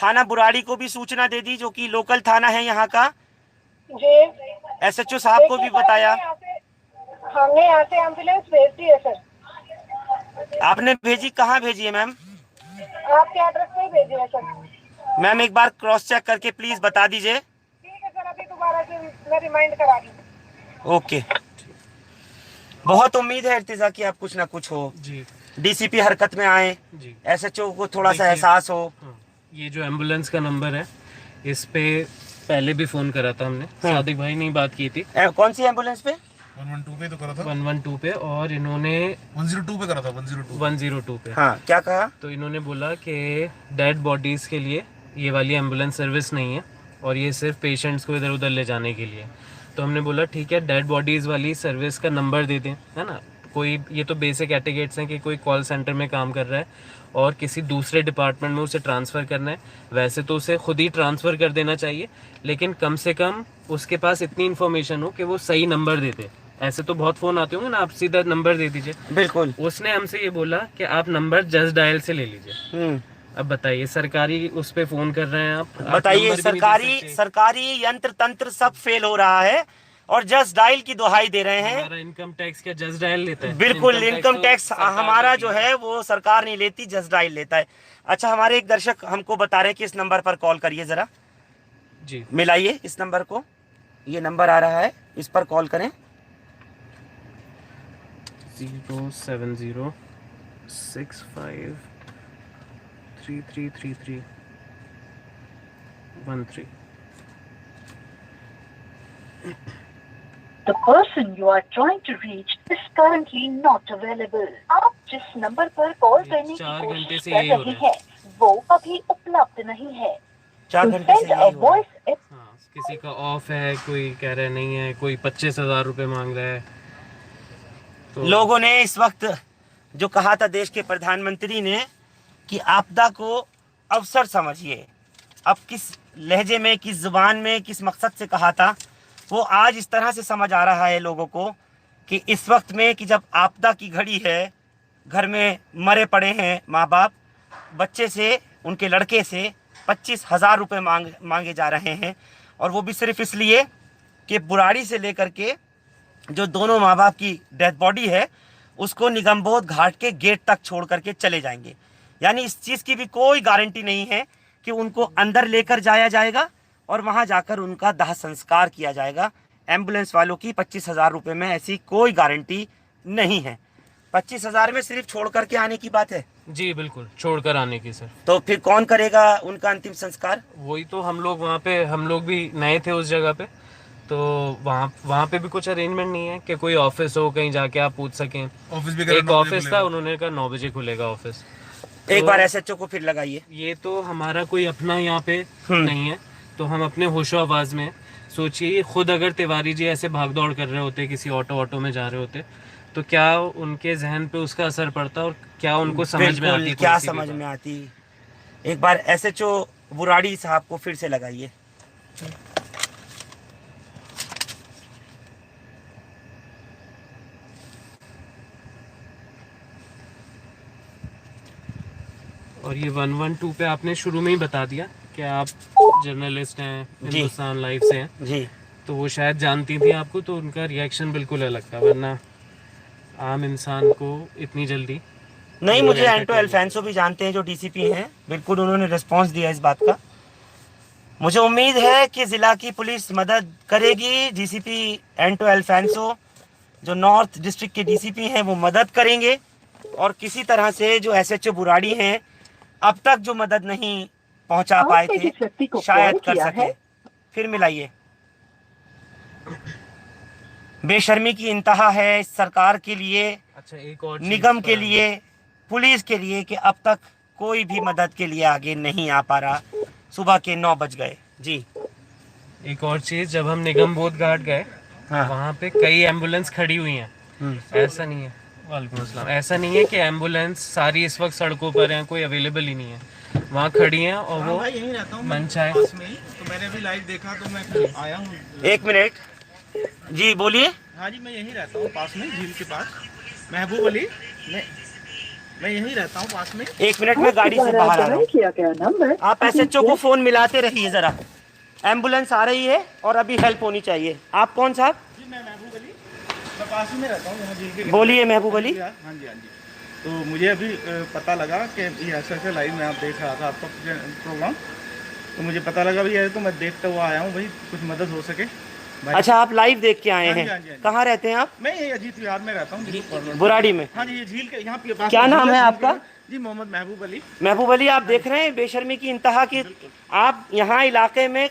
Speaker 1: थाना बुराड़ी को भी सूचना दे दी, जो कि लोकल थाना है यहाँ का।
Speaker 5: जी।
Speaker 1: SHO साहब को भी बताया।
Speaker 5: हमने यहाँ से एम्बुलेंस भेज दी है सर।
Speaker 1: आपने भेजी? कहाँ भेजी है मैम?
Speaker 5: आपके एड्रेस पे ही भेजी है सर।
Speaker 1: मैम एक बार क्रॉस चेक करके प्लीज बता दीजिए।
Speaker 5: ठीक है सर, अभी दोबारा से मैं रिमाइंड करा दी।
Speaker 1: ओके, बहुत उम्मीद है इर्तिजा कि आप कुछ ना कुछ हो
Speaker 3: जी।
Speaker 1: DCP हरकत में आए,
Speaker 3: जी।
Speaker 1: SHO को थोड़ा सा एहसास हो।
Speaker 3: हाँ, ये जो एम्बुलेंस का नंबर है, इस पे पहले भी फोन करा था हमने, सादिक भाई ने बात की थी।
Speaker 1: कौन सी एम्बुलेंस पे?
Speaker 4: 112 पे तो करा था,
Speaker 3: 112 पे, और इन्होंने
Speaker 4: 102 पे करा था,
Speaker 3: 102 पे।
Speaker 1: हाँ, क्या कहा?
Speaker 3: तो इन्होंने बोला कि डेड बॉडीज़ के लिए ये वाली एम्बुलेंस सर्विस नहीं है और ये सिर्फ पेशेंट्स को इधर उधर ले जाने के लिए। तो हमने बोला ठीक है, डेड बॉडीज़ वाली सर्विस का नंबर दे दें, है ना। कोई, ये तो बेसिक एटिकेट्स हैं कि कोई कॉल सेंटर में काम कर रहा है और किसी दूसरे डिपार्टमेंट में उसे ट्रांसफ़र करना है, वैसे तो उसे खुद ही ट्रांसफ़र कर देना चाहिए, लेकिन कम से कम उसके पास इतनी इन्फॉर्मेशन हो कि वो सही नंबर दे दे। ऐसे तो बहुत फ़ोन आते होंगे ना, आप सीधा नंबर दे दीजिए।
Speaker 1: बिल्कुल।
Speaker 3: उसने हमसे ये बोला कि आप नंबर जस्ट डायल से ले लीजिए। अब बताइए, सरकारी उस पे फ़ोन कर रहे हैं आप,
Speaker 1: बताइए। सरकारी यंत्र तंत्र सब फेल हो रहा है और जस्ट डायल की दुहाई दे रहे हैं।
Speaker 3: हमारा इनकम टैक्स क्या जस्ट डायल लेता है?
Speaker 1: बिल्कुल, इनकम टैक्स हमारा जो है वो सरकार नहीं लेती, जस्ट डायल लेता है। अच्छा, हमारे एक दर्शक हमको बता रहे हैं कि इस नंबर पर कॉल करिए, जरा
Speaker 3: जी
Speaker 1: मिलाइए इस नंबर को। ये नंबर आ रहा है, इस पर कॉल करें।
Speaker 3: 07065333313।
Speaker 5: The person you are trying to reach is currently not available. आप जिस नंबर पर कॉल करने की
Speaker 3: 4 घंटे
Speaker 5: कोशिश
Speaker 3: से
Speaker 5: कर
Speaker 3: यही हो
Speaker 5: रहे
Speaker 3: रहा है।
Speaker 5: हैं वो अभी उपलब्ध नहीं है।
Speaker 1: 4
Speaker 5: To
Speaker 1: घंटे से
Speaker 5: send
Speaker 1: यही
Speaker 5: a
Speaker 1: हो रहा है।
Speaker 5: voice
Speaker 3: हाँ, किसी का ऑफ है, कोई कह रहा है नहीं है, कोई 25,000 रुपये मांग रहा है। तो
Speaker 1: लोगों ने इस वक्त जो कहा था देश के प्रधानमंत्री ने कि आपदा को अवसर समझिए, अब किस लहजे में, किस जुबान में, किस मकसद से कहा था, वो आज इस तरह से समझ आ रहा है लोगों को कि इस वक्त में कि जब आपदा की घड़ी है, घर में मरे पड़े हैं माँ बाप, बच्चे से, उनके लड़के से 25,000 रुपये मांगे जा रहे हैं, और वो भी सिर्फ इसलिए कि बुराड़ी से लेकर के जो दोनों माँ बाप की डेथ बॉडी है उसको निगमबोध घाट के गेट तक छोड़ करके चले जाएंगे। यानी इस चीज़ की भी कोई गारंटी नहीं है कि उनको अंदर लेकर जाया जाएगा और वहाँ जाकर उनका दाह संस्कार किया जाएगा। एम्बुलेंस वालों की 25,000 रुपये में ऐसी कोई गारंटी नहीं है। 25,000 में सिर्फ छोड़ करके आने की बात है।
Speaker 3: जी बिल्कुल, छोड़कर आने की सर।
Speaker 1: तो फिर कौन करेगा उनका अंतिम संस्कार?
Speaker 3: वही तो हम लोग वहाँ पे, हम लोग भी नए थे उस जगह पे, तो वहाँ पे भी कुछ अरेंजमेंट नहीं है कि कोई ऑफिस हो कहीं जाके आप पूछ सकें।
Speaker 4: ऑफिस भी
Speaker 3: एक ऑफिस था, उन्होंने कहा 9 बजे खुलेगा ऑफिस।
Speaker 1: एक बार एसएचओ को फिर लगाइए।
Speaker 3: ये तो हमारा कोई अपना यहाँ पे नहीं है, तो हम अपने होशो आवाज में सोचिए, खुद अगर तिवारी जी ऐसे भाग दौड़ कर रहे होते, किसी ऑटो में जा रहे होते, तो क्या उनके जहन पे उसका असर पड़ता और क्या उनको समझ में आती?
Speaker 1: क्या समझ में आती? एक बार एसएचओ बुराड़ी साहब को फिर से लगाइए।
Speaker 3: और ये 112 पे आपने शुरू में ही बता दिया कि आप जर्नलिस्ट हैं, हिंदुस्तान लाइव से हैं
Speaker 1: जी,
Speaker 3: तो वो शायद जानती थी आपको, तो उनका रिएक्शन बिल्कुल अलग था, वरना आम इंसान को इतनी जल्दी
Speaker 1: नहीं, मुझे एंटो अल्फांसो भी जानते हैं जो डीसीपी हैं, बिल्कुल उन्होंने रिस्पांस दिया इस बात का। मुझे उम्मीद है कि ज़िला की पुलिस मदद करेगी। डीसीपी एंटो अल्फांसो जो नॉर्थ डिस्ट्रिक्ट के डीसीपी हैं वो मदद करेंगे, और किसी तरह से जो एसएचओ बुराड़ी हैं अब तक जो मदद नहीं पहुंचा पाए थे शायद कर सके। फिर मिलाइए। बेशर्मी की इंतहा है इस सरकार के लिए,
Speaker 3: अच्छा एक और
Speaker 1: निगम के लिए, पुलिस के लिए कि अब तक कोई भी मदद के लिए आगे नहीं आ पा रहा। सुबह के 9 बज गए जी।
Speaker 3: एक और चीज, जब हम निगम बोध घाट गए,
Speaker 1: हाँ।
Speaker 3: वहाँ पे कई एम्बुलेंस खड़ी हुई हैं। ऐसा नहीं है, वालेकुम अस्सलाम, ऐसा नहीं है कि एम्बुलेंस सारी इस वक्त सड़कों पर हैं, कोई अवेलेबल ही नहीं है, वहाँ खड़ी हैं और वो
Speaker 2: यहीं रहता हूँ
Speaker 3: मन चाहे।
Speaker 2: पास में ही, तो मैंने भी लाइव देखा तो मैं आया हूँ।
Speaker 1: 1 मिनट जी, बोलिए।
Speaker 2: हाँ जी, मैं यहीं रहता हूँ पास में, झील के पास, महबूब अली। मैं यहीं रहता हूँ पास में।
Speaker 1: 1 मिनट में गाड़ी से बाहर आ रहा हूँ। आप एसएचओ को फोन मिलाते रहिए जरा। एम्बुलेंस आ रही है और अभी हेल्प होनी चाहिए। आप कौन साहब?
Speaker 2: जी मैं महबूब अली, मैं पास ही में रहता हूँ यहाँ झील के।
Speaker 1: बोलिए महबूब अली।
Speaker 2: हाँ जी हाँ जी। तो मुझे अभी पता लगा कि ये ऐसा लाइव में आप देख रहा था आपका प्रोग्राम, तो मुझे पता लगा भैया, तो मैं देखता हुआ आया हूँ भाई, कुछ मदद हो सके भाई।
Speaker 1: अच्छा, आप लाइव देख के आए
Speaker 2: हाँ जी,
Speaker 1: हैं?
Speaker 2: हाँ जी, हाँ जी।
Speaker 1: कहाँ रहते हैं आप?
Speaker 2: मैं ये अजीत विहार में रहता हूँ,
Speaker 1: बुराड़ी में।
Speaker 2: हाँ जी, ये झील के यहाँ पे पास
Speaker 1: क्या
Speaker 2: में
Speaker 1: नाम
Speaker 2: झील
Speaker 1: है
Speaker 2: झील
Speaker 1: आपका?
Speaker 2: के- जी मोहम्मद महबूब अली।
Speaker 1: महबूब अली, आप देख रहे हैं बेशर्मी की इंतहा की। आप यहाँ इलाके में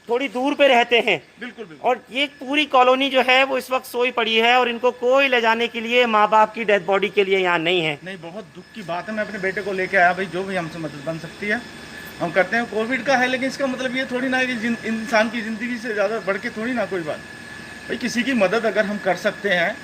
Speaker 1: थोड़ी दूर पे रहते हैं,
Speaker 2: बिल्कुल बिल्कुल।
Speaker 1: और ये पूरी कॉलोनी जो है वो इस वक्त सोई पड़ी है, और इनको कोई ले जाने के लिए, माँ बाप की डेथ बॉडी के लिए यहाँ नहीं है।
Speaker 2: नहीं, बहुत दुख की बात है। मैं अपने बेटे को लेके आया भाई, जो भी हमसे मदद बन सकती है हम करते हैं। कोविड का है, लेकिन इसका मतलब ये थोड़ी ना है कि इंसान की ज़िंदगी से ज़्यादा बढ़ के थोड़ी ना कोई बात। भाई किसी की मदद अगर हम कर सकते हैं,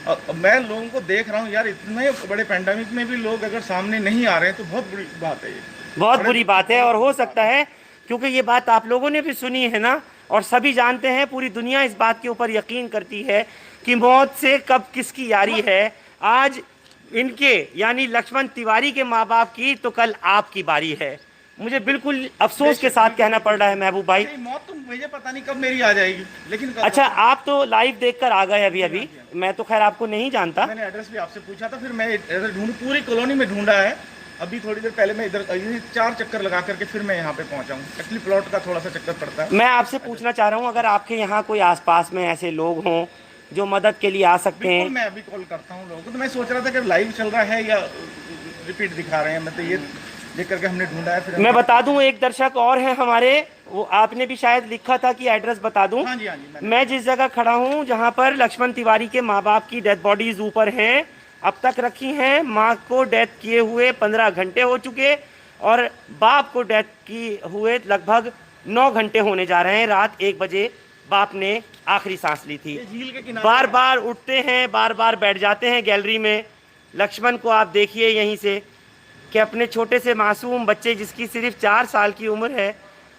Speaker 2: और मैं लोगों को देख रहा हूँ यार, इतने बड़े पैंडेमिक में भी लोग अगर सामने नहीं आ रहे हैं तो बहुत बुरी बात है ये।
Speaker 1: बहुत बुरी बात है, और हो सकता है क्योंकि ये बात आप लोगों ने भी सुनी है ना, और सभी जानते हैं, पूरी दुनिया इस बात के ऊपर यकीन करती है कि मौत से कब किसकी यारी है। आज इनके यानी लक्ष्मण तिवारी के माँ बाप की, तो कल आपकी बारी है। मुझे बिल्कुल अफसोस के साथ कहना पड़ रहा है महबूब भाई।
Speaker 2: मौत तो मुझे पता नहीं कब मेरी आ जाएगी, लेकिन
Speaker 1: अच्छा, आप तो लाइव देखकर आ गए अभी। मैं तो खैर आपको नहीं जानता।
Speaker 2: मैंने एड्रेस भी आपसे पूछा था, फिर मैं एड्रेस ढूंढ, पूरी कॉलोनी में ढूंढा है। अभी थोड़ी देर पहले मैं इधर 4 चक्कर लगा करके फिर मैं यहाँ पे पहुँचा हूँ। एक्चुअली प्लॉट का थोड़ा सा चक्कर पड़ता है।
Speaker 1: मैं आपसे पूछना चाह रहा हूँ, अगर आपके यहाँ कोई आसपास में ऐसे लोग हों जो मदद के लिए आ सकते हैं।
Speaker 2: बिल्कुल, मैं अभी कॉल करता हूँ लोगों को। तो मैं सोच रहा था कि लाइव चल रहा है या रिपीट दिखा रहे हैं, मैं तो ये देख करके हमने ढूंढा है। फिर
Speaker 1: मैं बता दूं, एक दर्शक और है हमारे, वो आपने भी शायद लिखा था कि एड्रेस बता दूं।
Speaker 2: हाँ जी हाँ जी।
Speaker 1: मैं जिस जगह खड़ा हूं जहां पर लक्ष्मण तिवारी के माँ बाप की डेथ बॉडीज ऊपर हैं, अब तक रखी हैं। माँ को डेथ किए हुए 15 घंटे हो चुके, और बाप को डेथ की हुए लगभग 9 घंटे होने जा रहे हैं। रात 1 बजे बाप ने आखिरी सांस ली थी। बार बार उठते हैं, बार बार बैठ जाते हैं गैलरी में। लक्ष्मण को आप देखिए यहीं से कि अपने छोटे से मासूम बच्चे, जिसकी सिर्फ 4 साल की उम्र है,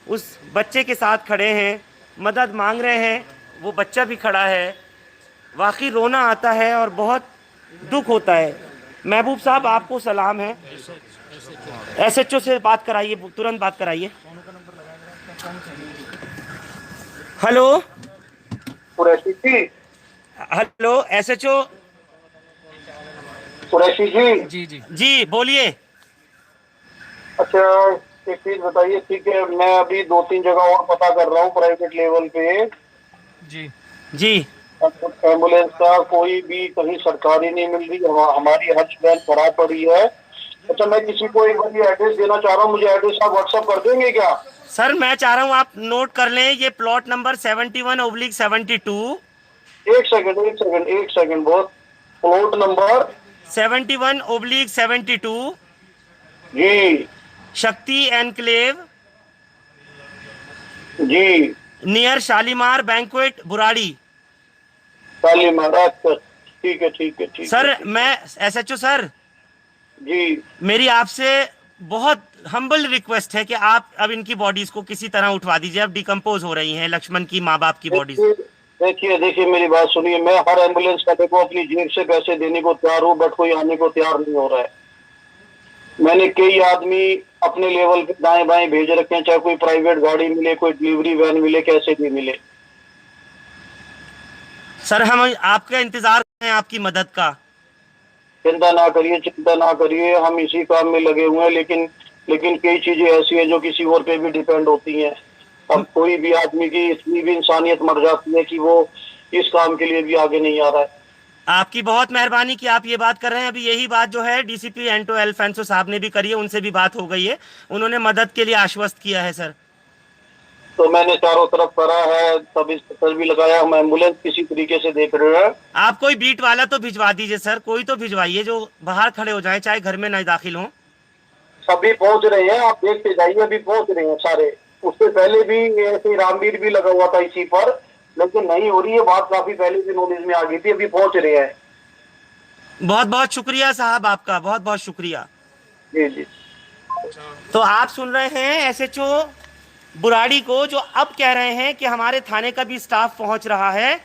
Speaker 1: उस बच्चे के साथ खड़े हैं, मदद मांग रहे हैं। वो बच्चा भी खड़ा है। वाकई रोना आता है और बहुत दुख होता है। महबूब साहब, आपको सलाम है। SHO से बात कराइए, तुरंत बात कराइए। हेलो
Speaker 7: कुरैशी जी,
Speaker 1: हेलो SHO
Speaker 7: कुरैशी जी।
Speaker 1: जी बोलिए।
Speaker 7: अच्छा, एक चीज बताइए। ठीक है, मैं अभी 2-3 जगह और पता कर रहा हूँ प्राइवेट लेवल पे।
Speaker 1: जी
Speaker 7: एम्बुलेंस का कोई भी कहीं सरकारी नहीं मिल रही। हमारी हर्ष बहन पड़ा पड़ी है। अच्छा, मैं किसी को एक बार एड्रेस देना चाह रहा हूँ, मुझे एड्रेस आप व्हाट्सअप कर देंगे क्या?
Speaker 1: सर, मैं चाह रहा हूँ आप नोट कर लें। ये प्लॉट नंबर 71/72।
Speaker 7: एक सेकंड बहुत। प्लॉट नंबर
Speaker 1: 71/72
Speaker 7: जी
Speaker 1: शक्ति एनक्लेव
Speaker 7: जी
Speaker 1: नियर शालीमार बैंक्वेट बुराड़ी।
Speaker 7: काली महाराज। ठीक है
Speaker 1: सर, मैं SHO सर,
Speaker 7: जी।
Speaker 1: मेरी आपसे बहुत हम्बल रिक्वेस्ट है कि आप अब इनकी बॉडीज को किसी तरह उठवा दीजिए। अब डिकम्पोज हो रही हैं लक्ष्मण की माँ बाप की बॉडीज।
Speaker 7: देखिए मेरी बात सुनिए। मैं हर एम्बुलेंस वाले को अपनी जेब से पैसे देने को तैयार हूँ, बट कोई आने को तैयार नहीं हो रहा है। मैंने कई आदमी अपने लेवल पे दाएं बाएं भेज रखे हैं, चाहे कोई प्राइवेट गाड़ी मिले, कोई डिलीवरी वैन मिले, कैसे भी मिले।
Speaker 1: सर, हम आपका इंतजार कर रहे हैं, आपकी मदद का।
Speaker 7: चिंता ना करिए, हम इसी काम में लगे हुए हैं। लेकिन कई चीजें ऐसी हैं जो किसी और पे भी डिपेंड होती हैं। अब कोई भी आदमी की इतनी भी इंसानियत मर जाती है कि वो इस काम के लिए भी आगे नहीं आ रहा है।
Speaker 1: आपकी बहुत मेहरबानी कि आप ये बात कर रहे हैं। अभी यही बात जो है DCP एंटो एल्फेंसो साहब ने भी करी है, उनसे भी बात हो गई है। उन्होंने मदद के लिए आश्वस्त किया है सर।
Speaker 7: तो मैंने चारों तरफ करा है, सब इंस्पेक्टर भी लगाया, हम एम्बुलेंस किसी तरीके से देख रहे हैं।
Speaker 1: आप कोई बीट वाला तो भिजवा दीजिए सर, कोई तो भिजवाइए जो बाहर खड़े हो जाए, चाहे घर में न दाखिल हो।
Speaker 7: सभी पहुंच रहे हैं, आप देखते जाइए, अभी पहुंच रहे हैं सारे। उससे पहले भी ऐसे रामवीर भी लगा हुआ था इसी पर, लेकिन नहीं हो रही है बात। काफी पहले भी नॉलेज में आ गई थी, अभी पहुंच रहे हैं।
Speaker 1: बहुत बहुत शुक्रिया साहब, आपका बहुत बहुत शुक्रिया।
Speaker 7: जी।
Speaker 1: तो आप सुन रहे हैं SHO बुराड़ी को, जो अब कह रहे हैं कि हमारे थाने का भी स्टाफ पहुंच रहा है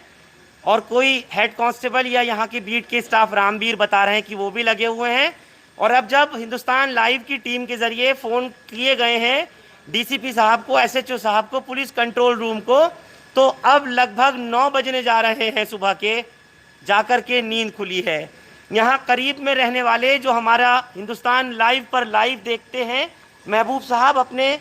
Speaker 1: और कोई हेड कांस्टेबल या यहाँ के बीट के स्टाफ रामवीर बता रहे हैं कि वो भी लगे हुए हैं। और अब जब हिंदुस्तान लाइव की टीम के ज़रिए फ़ोन किए गए हैं DCP साहब को, SHO साहब को, पुलिस कंट्रोल रूम को, तो अब लगभग 9 बजने जा रहे हैं सुबह के, जाकर के नींद खुली है। यहाँ करीब में रहने वाले जो हमारा हिंदुस्तान लाइव पर लाइव देखते हैं, महबूब साहब अपने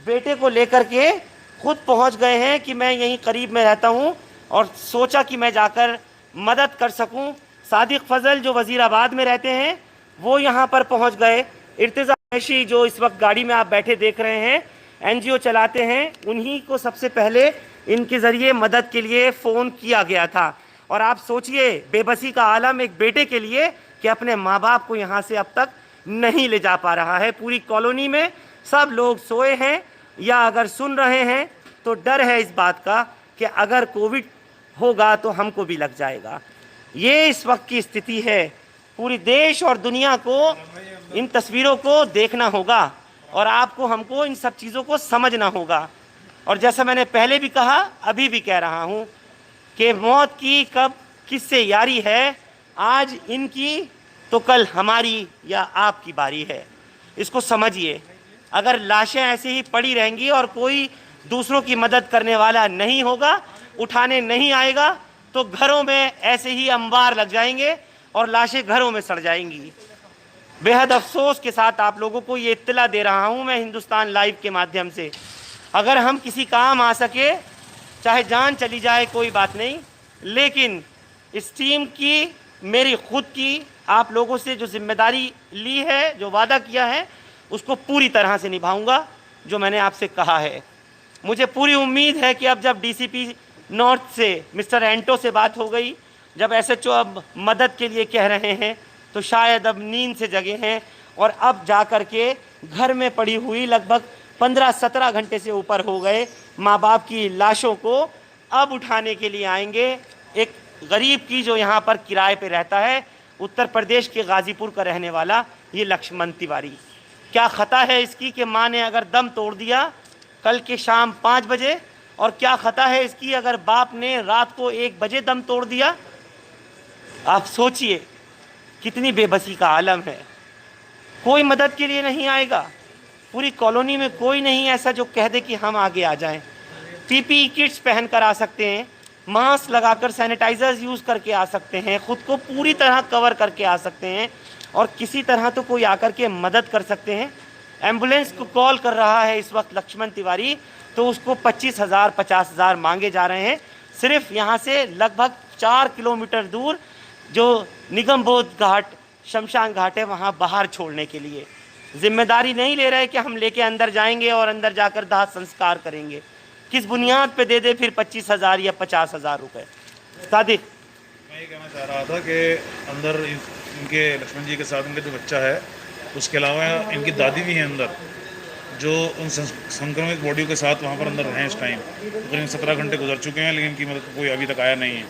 Speaker 1: बेटे को लेकर के खुद पहुँच गए हैं कि मैं यहीं करीब में रहता हूँ और सोचा कि मैं जाकर मदद कर सकूँ। सादिक फजल जो वज़ीराबाद में रहते हैं वो यहाँ पर पहुँच गए। इर्तिज़ा कुरैशी जो इस वक्त गाड़ी में आप बैठे देख रहे हैं, NGO चलाते हैं, उन्हीं को सबसे पहले इनके ज़रिए मदद के लिए फ़ोन किया गया था। और आप सोचिए बेबसी का आलम एक बेटे के लिए कि अपने माँ बाप को यहाँ से अब तक नहीं ले जा पा रहा है। पूरी कॉलोनी में सब लोग सोए हैं या अगर सुन रहे हैं तो डर है इस बात का कि अगर कोविड होगा तो हमको भी लग जाएगा। ये इस वक्त की स्थिति है। पूरी देश और दुनिया को इन तस्वीरों को देखना होगा और आपको हमको इन सब चीज़ों को समझना होगा। और जैसा मैंने पहले भी कहा, अभी भी कह रहा हूँ कि मौत की कब किससे यारी है, आज इनकी तो कल हमारी या आपकी बारी है। इसको समझिए। अगर लाशें ऐसे ही पड़ी रहेंगी और कोई दूसरों की मदद करने वाला नहीं होगा, उठाने नहीं आएगा, तो घरों में ऐसे ही अंबार लग जाएंगे और लाशें घरों में सड़ जाएंगी। बेहद अफसोस के साथ आप लोगों को ये इत्तला दे रहा हूँ मैं हिंदुस्तान लाइव के माध्यम से। अगर हम किसी काम आ सके, चाहे जान चली जाए कोई बात नहीं, लेकिन इस टीम की, मेरी खुद की आप लोगों से जो जिम्मेदारी ली है, जो वादा किया है, उसको पूरी तरह से निभाऊंगा जो मैंने आपसे कहा है। मुझे पूरी उम्मीद है कि अब जब DCP नॉर्थ से मिस्टर एंटो से बात हो गई, जब SHO अब मदद के लिए कह रहे हैं, तो शायद अब नींद से जगे हैं और अब जा कर के घर में पड़ी हुई लगभग 15-17 घंटे से ऊपर हो गए। माँ बाप की लाशों को अब उठाने के लिए आएंगे एक गरीब की जो यहाँ पर किराए पे रहता है, उत्तर प्रदेश के गाज़ीपुर का रहने वाला ये लक्ष्मण तिवारी। क्या ख़ता है इसकी कि माँ ने अगर दम तोड़ दिया कल के शाम 5 बजे, और क्या ख़ता है इसकी अगर बाप ने रात को 1 बजे दम तोड़ दिया। आप सोचिए कितनी बेबसी का आलम है। कोई मदद के लिए नहीं आएगा, पूरी कॉलोनी में कोई नहीं ऐसा जो कह दे कि हम आगे आ जाएं। पीपीई किट्स पहन कर आ सकते हैं, मास्क लगाकर सैनिटाइजर्स यूज़ करके आ सकते हैं, ख़ुद को पूरी तरह कवर करके आ सकते हैं, और किसी तरह तो कोई आकर के मदद कर सकते हैं। एम्बुलेंस को कॉल कर रहा है इस वक्त लक्ष्मण तिवारी, तो उसको 25,000 50,000 मांगे जा रहे हैं, सिर्फ यहाँ से लगभग 4 किलोमीटर दूर जो निगम बोध घाट शमशान घाट है वहाँ बाहर छोड़ने के लिए। जिम्मेदारी नहीं ले रहे कि हम लेके अंदर जाएंगे और अंदर जाकर दाह संस्कार करेंगे। किस बुनियाद पे दे दे फिर 25,000 या 50,000 रुपये। सादिक,
Speaker 4: मैं ये कहना चाह रहा था कि अंदर इनके लक्ष्मण जी के साथ इनका जो बच्चा है, उसके अलावा इनकी दादी भी हैं अंदर, जो उन संक्रमित बॉडी के साथ वहाँ पर अंदर हैं इस टाइम। तकरीबन 17 घंटे गुजर चुके हैं, लेकिन इनकी मदद कोई अभी तक आया नहीं है।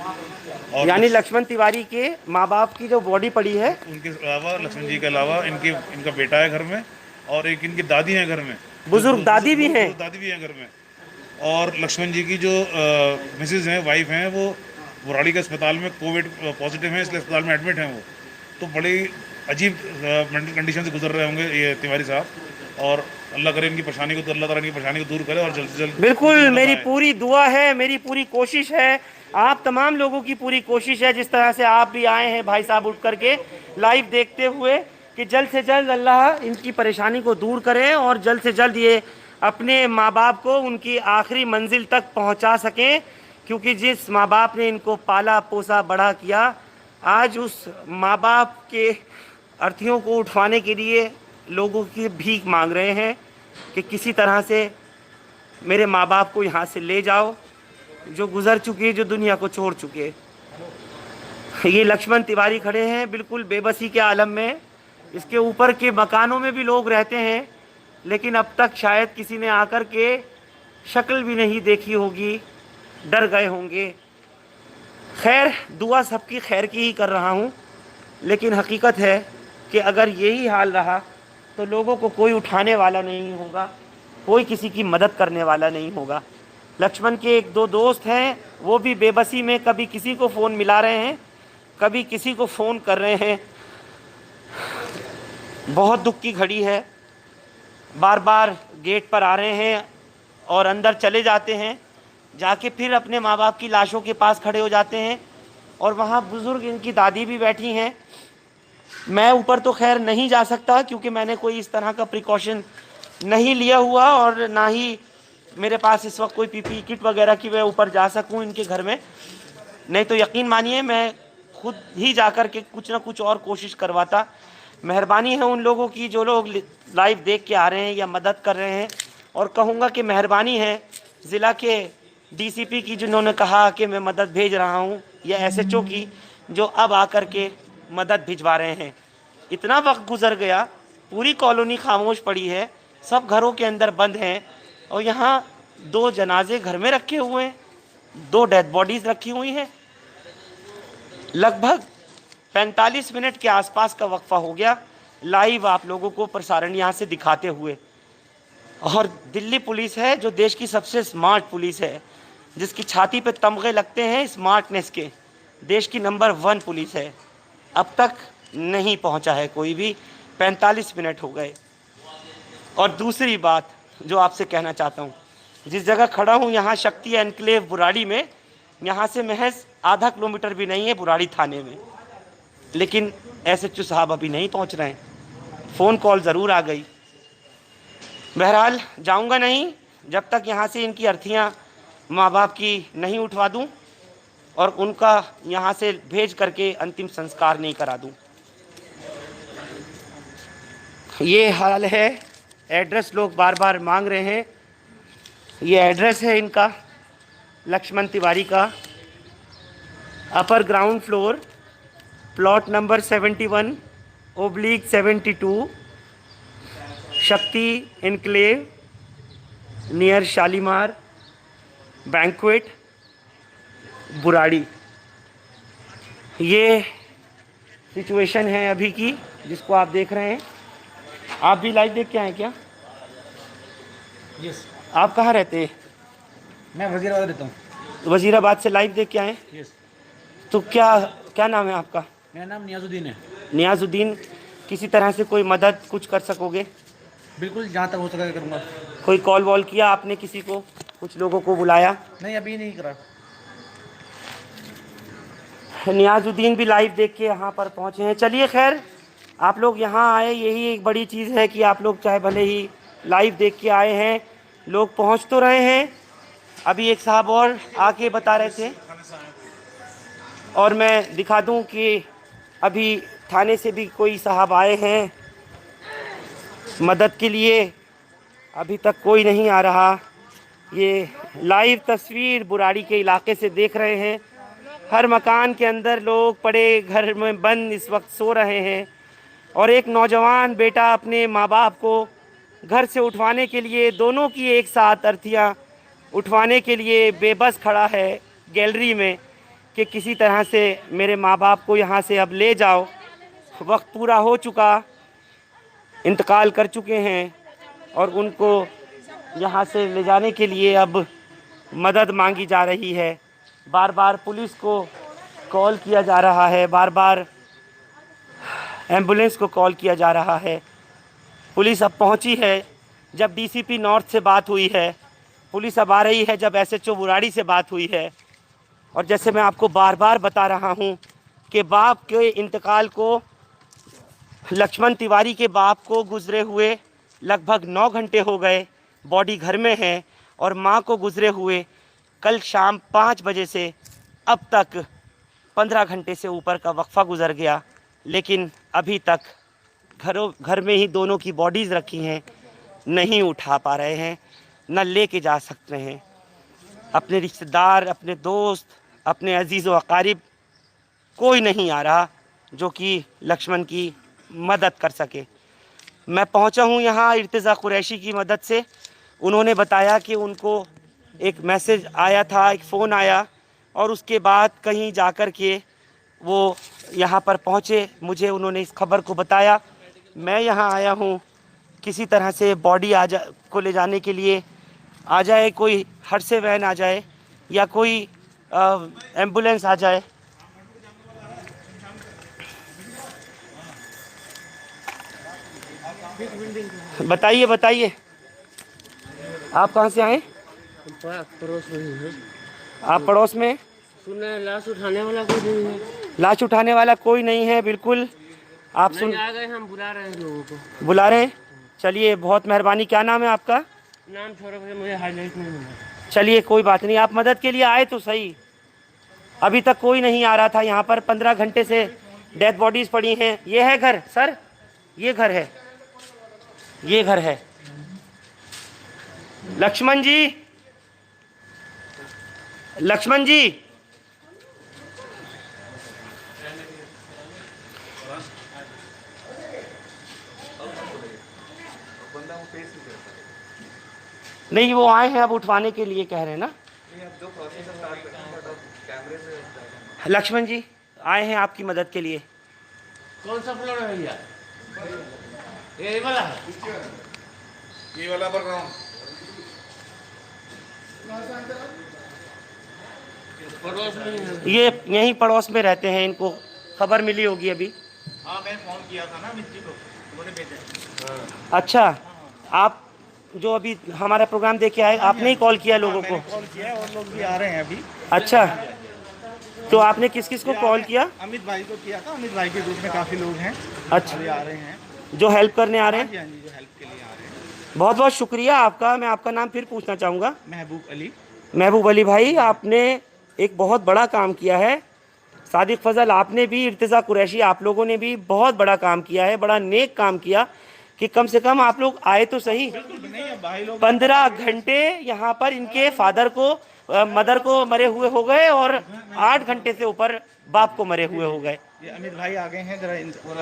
Speaker 4: और
Speaker 1: यानी लक्ष्मण तिवारी के माँ बाप की जो बॉडी पड़ी है,
Speaker 4: उनके अलावा लक्ष्मण जी के अलावा इनका बेटा है घर में, और एक इनकी दादी है घर में,
Speaker 1: बुजुर्ग दादी भी हैं।
Speaker 4: दादी भी है घर में। और लक्ष्मण जी की जो मिसेज हैं, वाइफ हैं, वो बुराड़ी के अस्पताल में कोविड पॉजिटिव हैं, इसलिए अस्पताल में एडमिट हैं वो। तो बड़ी अजीब मेंटल कंडीशन से गुजर रहे होंगे ये तिवारी साहब, और अल्लाह करे इनकी परेशानी को, तो अल्लाह ताला इनकी परेशानी को दूर करे और जल्द से जल्द।
Speaker 1: बिल्कुल, मेरी पूरी दुआ है, मेरी पूरी कोशिश है, आप तमाम लोगों की पूरी कोशिश है, जिस तरह से आप भी आए हैं भाई साहब उठ करके लाइव देखते हुए, कि जल्द से जल्द अल्लाह इनकी परेशानी को दूर करे और जल्द से जल्द ये अपने माँ बाप को उनकी आखिरी मंजिल तक पहुँचा सकें। क्योंकि जिस माँ बाप ने इनको पाला पोसा बड़ा किया, आज उस माँ बाप के अर्थियों को उठवाने के लिए लोगों की भीख मांग रहे हैं कि किसी तरह से मेरे माँ बाप को यहाँ से ले जाओ, जो गुज़र चुके, जो दुनिया को छोड़ चुके। ये लक्ष्मण तिवारी खड़े हैं बिल्कुल बेबसी के आलम में। इसके ऊपर के मकानों में भी लोग रहते हैं, लेकिन अब तक शायद किसी ने आकर के शक्ल भी नहीं देखी होगी, डर गए होंगे। खैर, दुआ सबकी खैर की ही कर रहा हूँ, लेकिन हकीकत है कि अगर यही हाल रहा तो लोगों को कोई उठाने वाला नहीं होगा, कोई किसी की मदद करने वाला नहीं होगा। लक्ष्मण के 1-2 दोस्त हैं, वो भी बेबसी में कभी किसी को फ़ोन मिला रहे हैं, कभी किसी को फ़ोन कर रहे हैं। बहुत दुख की घड़ी है, बार बार गेट पर आ रहे हैं और अंदर चले जाते हैं, जाके फिर अपने माँ बाप की लाशों के पास खड़े हो जाते हैं, और वहाँ बुज़ुर्ग इनकी दादी भी बैठी हैं। मैं ऊपर तो खैर नहीं जा सकता क्योंकि मैंने कोई इस तरह का प्रिकॉशन नहीं लिया हुआ, और ना ही मेरे पास इस वक्त कोई पीपीई किट वगैरह की मैं ऊपर जा सकूं इनके घर में। नहीं तो यकीन मानिए मैं खुद ही जाकर के कुछ ना कुछ और कोशिश करवाता। मेहरबानी है उन लोगों की जो लोग लाइव देख के आ रहे हैं या मदद कर रहे हैं, और कहूँगा कि मेहरबानी है ज़िला के डीसीपी की जिन्होंने कहा कि मैं मदद भेज रहा हूँ, या एसएचओ की जो अब आकर के मदद भिजवा रहे हैं। इतना वक्त गुजर गया, पूरी कॉलोनी खामोश पड़ी है, सब घरों के अंदर बंद हैं, और यहाँ 2 जनाजे घर में रखे हुए हैं, 2 डेड बॉडीज़ रखी हुई हैं। लगभग 45 मिनट के आसपास का वक्फा हो गया लाइव आप लोगों को प्रसारण यहाँ से दिखाते हुए। और दिल्ली पुलिस है जो देश की सबसे स्मार्ट पुलिस है, जिसकी छाती पे तमगे लगते हैं स्मार्टनेस के, देश की नंबर 1 पुलिस है। अब तक नहीं पहुंचा है कोई भी, 45 मिनट हो गए। और दूसरी बात जो आपसे कहना चाहता हूं, जिस जगह खड़ा हूं यहाँ शक्ति एनक्लेव बुराड़ी में, यहाँ से महज आधा किलोमीटर भी नहीं है बुराड़ी थाने में, लेकिन एसएचओ साहब अभी नहीं पहुँच रहे हैं। फ़ोन कॉल ज़रूर आ गई। बहरहाल जाऊंगा नहीं जब तक यहाँ से इनकी अर्थियाँ माँ बाप की नहीं उठवा दूं और उनका यहाँ से भेज करके अंतिम संस्कार नहीं करा दूं। ये हाल है। एड्रेस लोग बार बार मांग रहे हैं, ये एड्रेस है इनका, लक्ष्मण तिवारी का, अपर ground floor, plot number 71/72, Shakti enclave, near Shalimar banquet Burari. ये सिचुएशन है अभी की जिसको आप देख रहे हैं। आप भी लाइव देख के आए क्या?
Speaker 8: यस,
Speaker 1: आप कहाँ रहते हैं?
Speaker 8: मैं वजीराबाद रहता हूँ।
Speaker 1: वजीराबाद से लाइव देख के आए।
Speaker 8: यस,
Speaker 1: तो क्या क्या नाम है आपका?
Speaker 8: मेरा नाम नियाजुद्दीन है।
Speaker 1: नियाजुद्दीन, किसी तरह से कोई मदद कुछ कर सकोगे?
Speaker 8: बिल्कुल, जहाँ तक हो सका करूँगा।
Speaker 1: कोई कॉल वॉल किया आपने किसी को, कुछ लोगों को बुलाया?
Speaker 8: नहीं, अभी नहीं करा।
Speaker 1: नियाजुद्दीन भी लाइव देख के यहाँ पर पहुँचे हैं। चलिए खैर, आप लोग यहाँ आए, यही एक बड़ी चीज़ है कि आप लोग चाहे भले ही लाइव देख के आए हैं, लोग पहुँच तो रहे हैं। अभी एक साहब और आके बता रहे थे, और मैं दिखा दूं कि अभी थाने से भी कोई साहब आए हैं मदद के लिए। अभी तक कोई नहीं आ रहा। ये लाइव तस्वीर बुराड़ी के इलाके से देख रहे हैं। हर मकान के अंदर लोग पड़े घर में बंद इस वक्त सो रहे हैं, और एक नौजवान बेटा अपने माँ बाप को घर से उठवाने के लिए, दोनों की एक साथ अर्थियाँ उठवाने के लिए बेबस खड़ा है गैलरी में कि किसी तरह से मेरे माँ बाप को यहाँ से अब ले जाओ। वक्त पूरा हो चुका, इंतकाल कर चुके हैं, और उनको यहाँ से ले जाने के लिए अब मदद मांगी जा रही है। बार बार पुलिस को कॉल किया जा रहा है, बार बार एम्बुलेंस को कॉल किया जा रहा है। पुलिस अब पहुंची है। जब डीसीपी नॉर्थ से बात हुई है, पुलिस अब आ रही है। जब एसएचओ बुराड़ी से बात हुई है, और जैसे मैं आपको बार बार बता रहा हूं कि बाप के इंतकाल को, लक्ष्मण तिवारी के बाप को गुजरे हुए लगभग 9 घंटे हो गए, बॉडी घर में है, और मां को गुजरे हुए कल शाम 5 बजे से अब तक 15 घंटे से ऊपर का वक्फा गुजर गया, लेकिन अभी तक घर में ही दोनों की बॉडीज़ रखी हैं, नहीं उठा पा रहे हैं, न लेके जा सकते हैं। अपने रिश्तेदार, अपने दोस्त, अपने अजीज़ व अकारिब, कोई नहीं आ रहा जो कि लक्ष्मण की मदद कर सके। मैं पहुंचा हूं यहाँ इर्तिज़ा कुरैशी की मदद से। उन्होंने बताया कि उनको एक मैसेज आया था, एक फ़ोन आया, और उसके बाद कहीं जाकर के वो यहाँ पर पहुँचे। मुझे उन्होंने इस खबर को बताया। मैं यहाँ आया हूँ, किसी तरह से बॉडी को ले जाने के लिए आ जाए, कोई हर से वैन आ जाए या कोई एम्बुलेंस आ जाए। बताइए बताइए, आप कहाँ से आए?
Speaker 9: पड़ोस में ही है।
Speaker 1: आप पड़ोस में?
Speaker 9: सुना लाश उठाने वाला कोई नहीं है।
Speaker 1: लाश उठाने वाला कोई नहीं है, बिल्कुल। आप सुन,
Speaker 9: आ गए, हम बुला रहे हैं लोगों को।
Speaker 1: बुला रहे हैं? चलिए, बहुत मेहरबानी। क्या नाम है आपका?
Speaker 9: नाम छोड़ो, मुझे हाईलाइट नहीं मिला।
Speaker 1: चलिए, कोई बात नहीं, आप मदद के लिए आए तो सही। अभी तक कोई नहीं आ रहा था यहाँ पर। 15 घंटे से डेड बॉडीज़ पड़ी हैं। ये है घर सर, ये घर है, ये घर है। लक्ष्मण जी, लक्ष्मण जी, नहीं वो आए हैं अब उठवाने के लिए, कह रहे हैं ना। लक्ष्मण जी आए हैं आपकी मदद के लिए।
Speaker 9: कौन सा फ्लोर है भैया? ये वाला है?
Speaker 4: ये वाला बैकग्राउंड
Speaker 9: पड़ोस में ही है।
Speaker 1: ये यहीं पड़ोस में रहते हैं, इनको खबर मिली होगी अभी।
Speaker 4: हाँ, मैंने फोन किया था ना मिस्त्री को, उन्होंने भेजा।
Speaker 1: अच्छा, आप जो अभी हमारा प्रोग्राम देख के आए, आपने ही कॉल किया लोगों को?
Speaker 2: कॉल किया और लोग भी आ रहे हैं अभी।
Speaker 1: अच्छा, तो आपने किस किस को कॉल किया?
Speaker 2: अमित भाई को किया था। अमित भाई के ग्रुप में काफ़ी लोग हैं,
Speaker 1: अच्छा,
Speaker 2: अभी आ रहे हैं।
Speaker 1: जो हेल्प करने आ रहे हैं।
Speaker 2: हाँ जी, जो हेल्प के लिए आ रहे हैं।
Speaker 1: बहुत बहुत शुक्रिया आपका। मैं आपका नाम फिर पूछना चाहूँगा।
Speaker 2: महबूब अली।
Speaker 1: महबूब अली भाई, आपने एक बहुत बड़ा काम किया है। सादिक फजल, आपने भी, इर्तिज़ा कुरैशी, आप लोगों ने भी बहुत बड़ा काम किया है, बड़ा नेक काम किया कि कम से कम आप लोग आए तो सही। 15 घंटे यहाँ पर इनके फादर को, मदर को मरे हुए हो गए, और 8 घंटे से ऊपर बाप को मरे हुए हो गए।
Speaker 2: ये अमित भाई आ गए हैं, जरा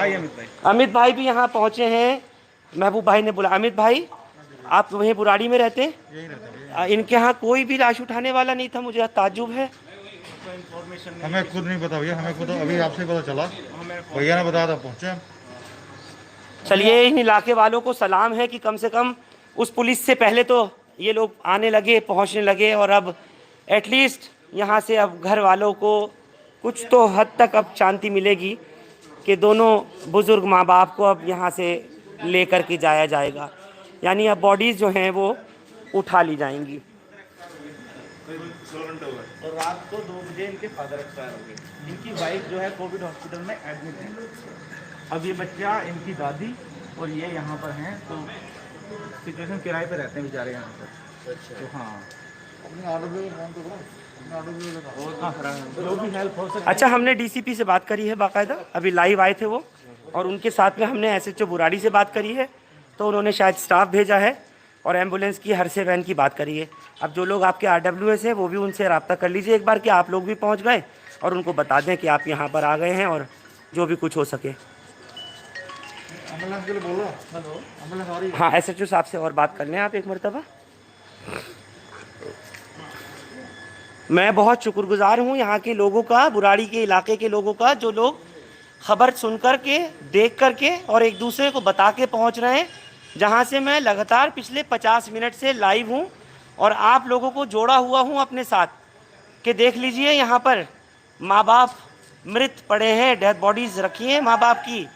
Speaker 2: आइए अमित भाई।
Speaker 1: अमित भाई भी यहाँ पहुँचे हैं। महबूब भाई ने बोला, अमित भाई आप वहीं बुराड़ी में रहते हैं?
Speaker 8: यही रहते हैं।
Speaker 1: इनके यहाँ कोई भी लाश उठाने वाला नहीं था? मुझे ताज्जुब है।
Speaker 8: हमें खुद नहीं पता भैया, हमें खुद अभी आपसे पता चला, भैया ने बताया था, पहुँचे हम।
Speaker 1: चलिए, इन इलाके वालों को सलाम है कि कम से कम उस पुलिस से पहले तो ये लोग आने लगे, पहुंचने लगे, और अब एटलीस्ट यहाँ से अब घर वालों को कुछ तो हद तक अब शांति मिलेगी कि दोनों बुज़ुर्ग माँ बाप को अब यहाँ से लेकर के जाया जाएगा, यानी अब बॉडीज़ जो हैं वो उठा ली जाएंगी।
Speaker 8: और रात को 2 बजे इनके फादर एक्सपायर हो गए। इनकी वाइफ जो है कोविड हॉस्पिटल में एडमिट है। अब ये बच्चा, इनकी दादी और ये यहाँ पर हैं, तो सिचुएशन किराए पे रहते हैं बेचारे यहाँ पर। तो हाँ, जो भी हेल्प हो सके।
Speaker 1: अच्छा, हमने डीसीपी से बात करी है बाकायदा, अभी लाइव आए थे वो, और उनके साथ में हमने एसएचओ बुराड़ी से बात करी है, तो उन्होंने शायद स्टाफ भेजा है और एम्बुलेंस की हर से वैन की बात करी है। अब जो लोग आपके RWS है वो भी उनसे रब्ता कर लीजिए एक बार कि आप लोग भी पहुंच गए, और उनको बता दें कि आप यहाँ पर आ गए हैं और जो भी कुछ हो सके।
Speaker 8: एम्बुलेंस के लिए बोलो। हेलो, एम्बुलेंस आ रही है।
Speaker 1: हाँ, एसएचओ साहब से और बात कर लें आप एक मरतबा। मैं बहुत शुक्रगुजार हूँ यहाँ के लोगों का, बुराड़ी के इलाके के लोगों का, जो लोग खबर सुन कर के, देख कर के और एक दूसरे को बता के पहुँच रहे हैं। जहाँ से मैं लगातार पिछले 50 मिनट से लाइव हूँ और आप लोगों को जोड़ा हुआ हूँ अपने साथ कि देख लीजिए यहाँ पर माँ बाप मृत पड़े हैं, डेड बॉडीज़ रखी हैं माँ बाप की,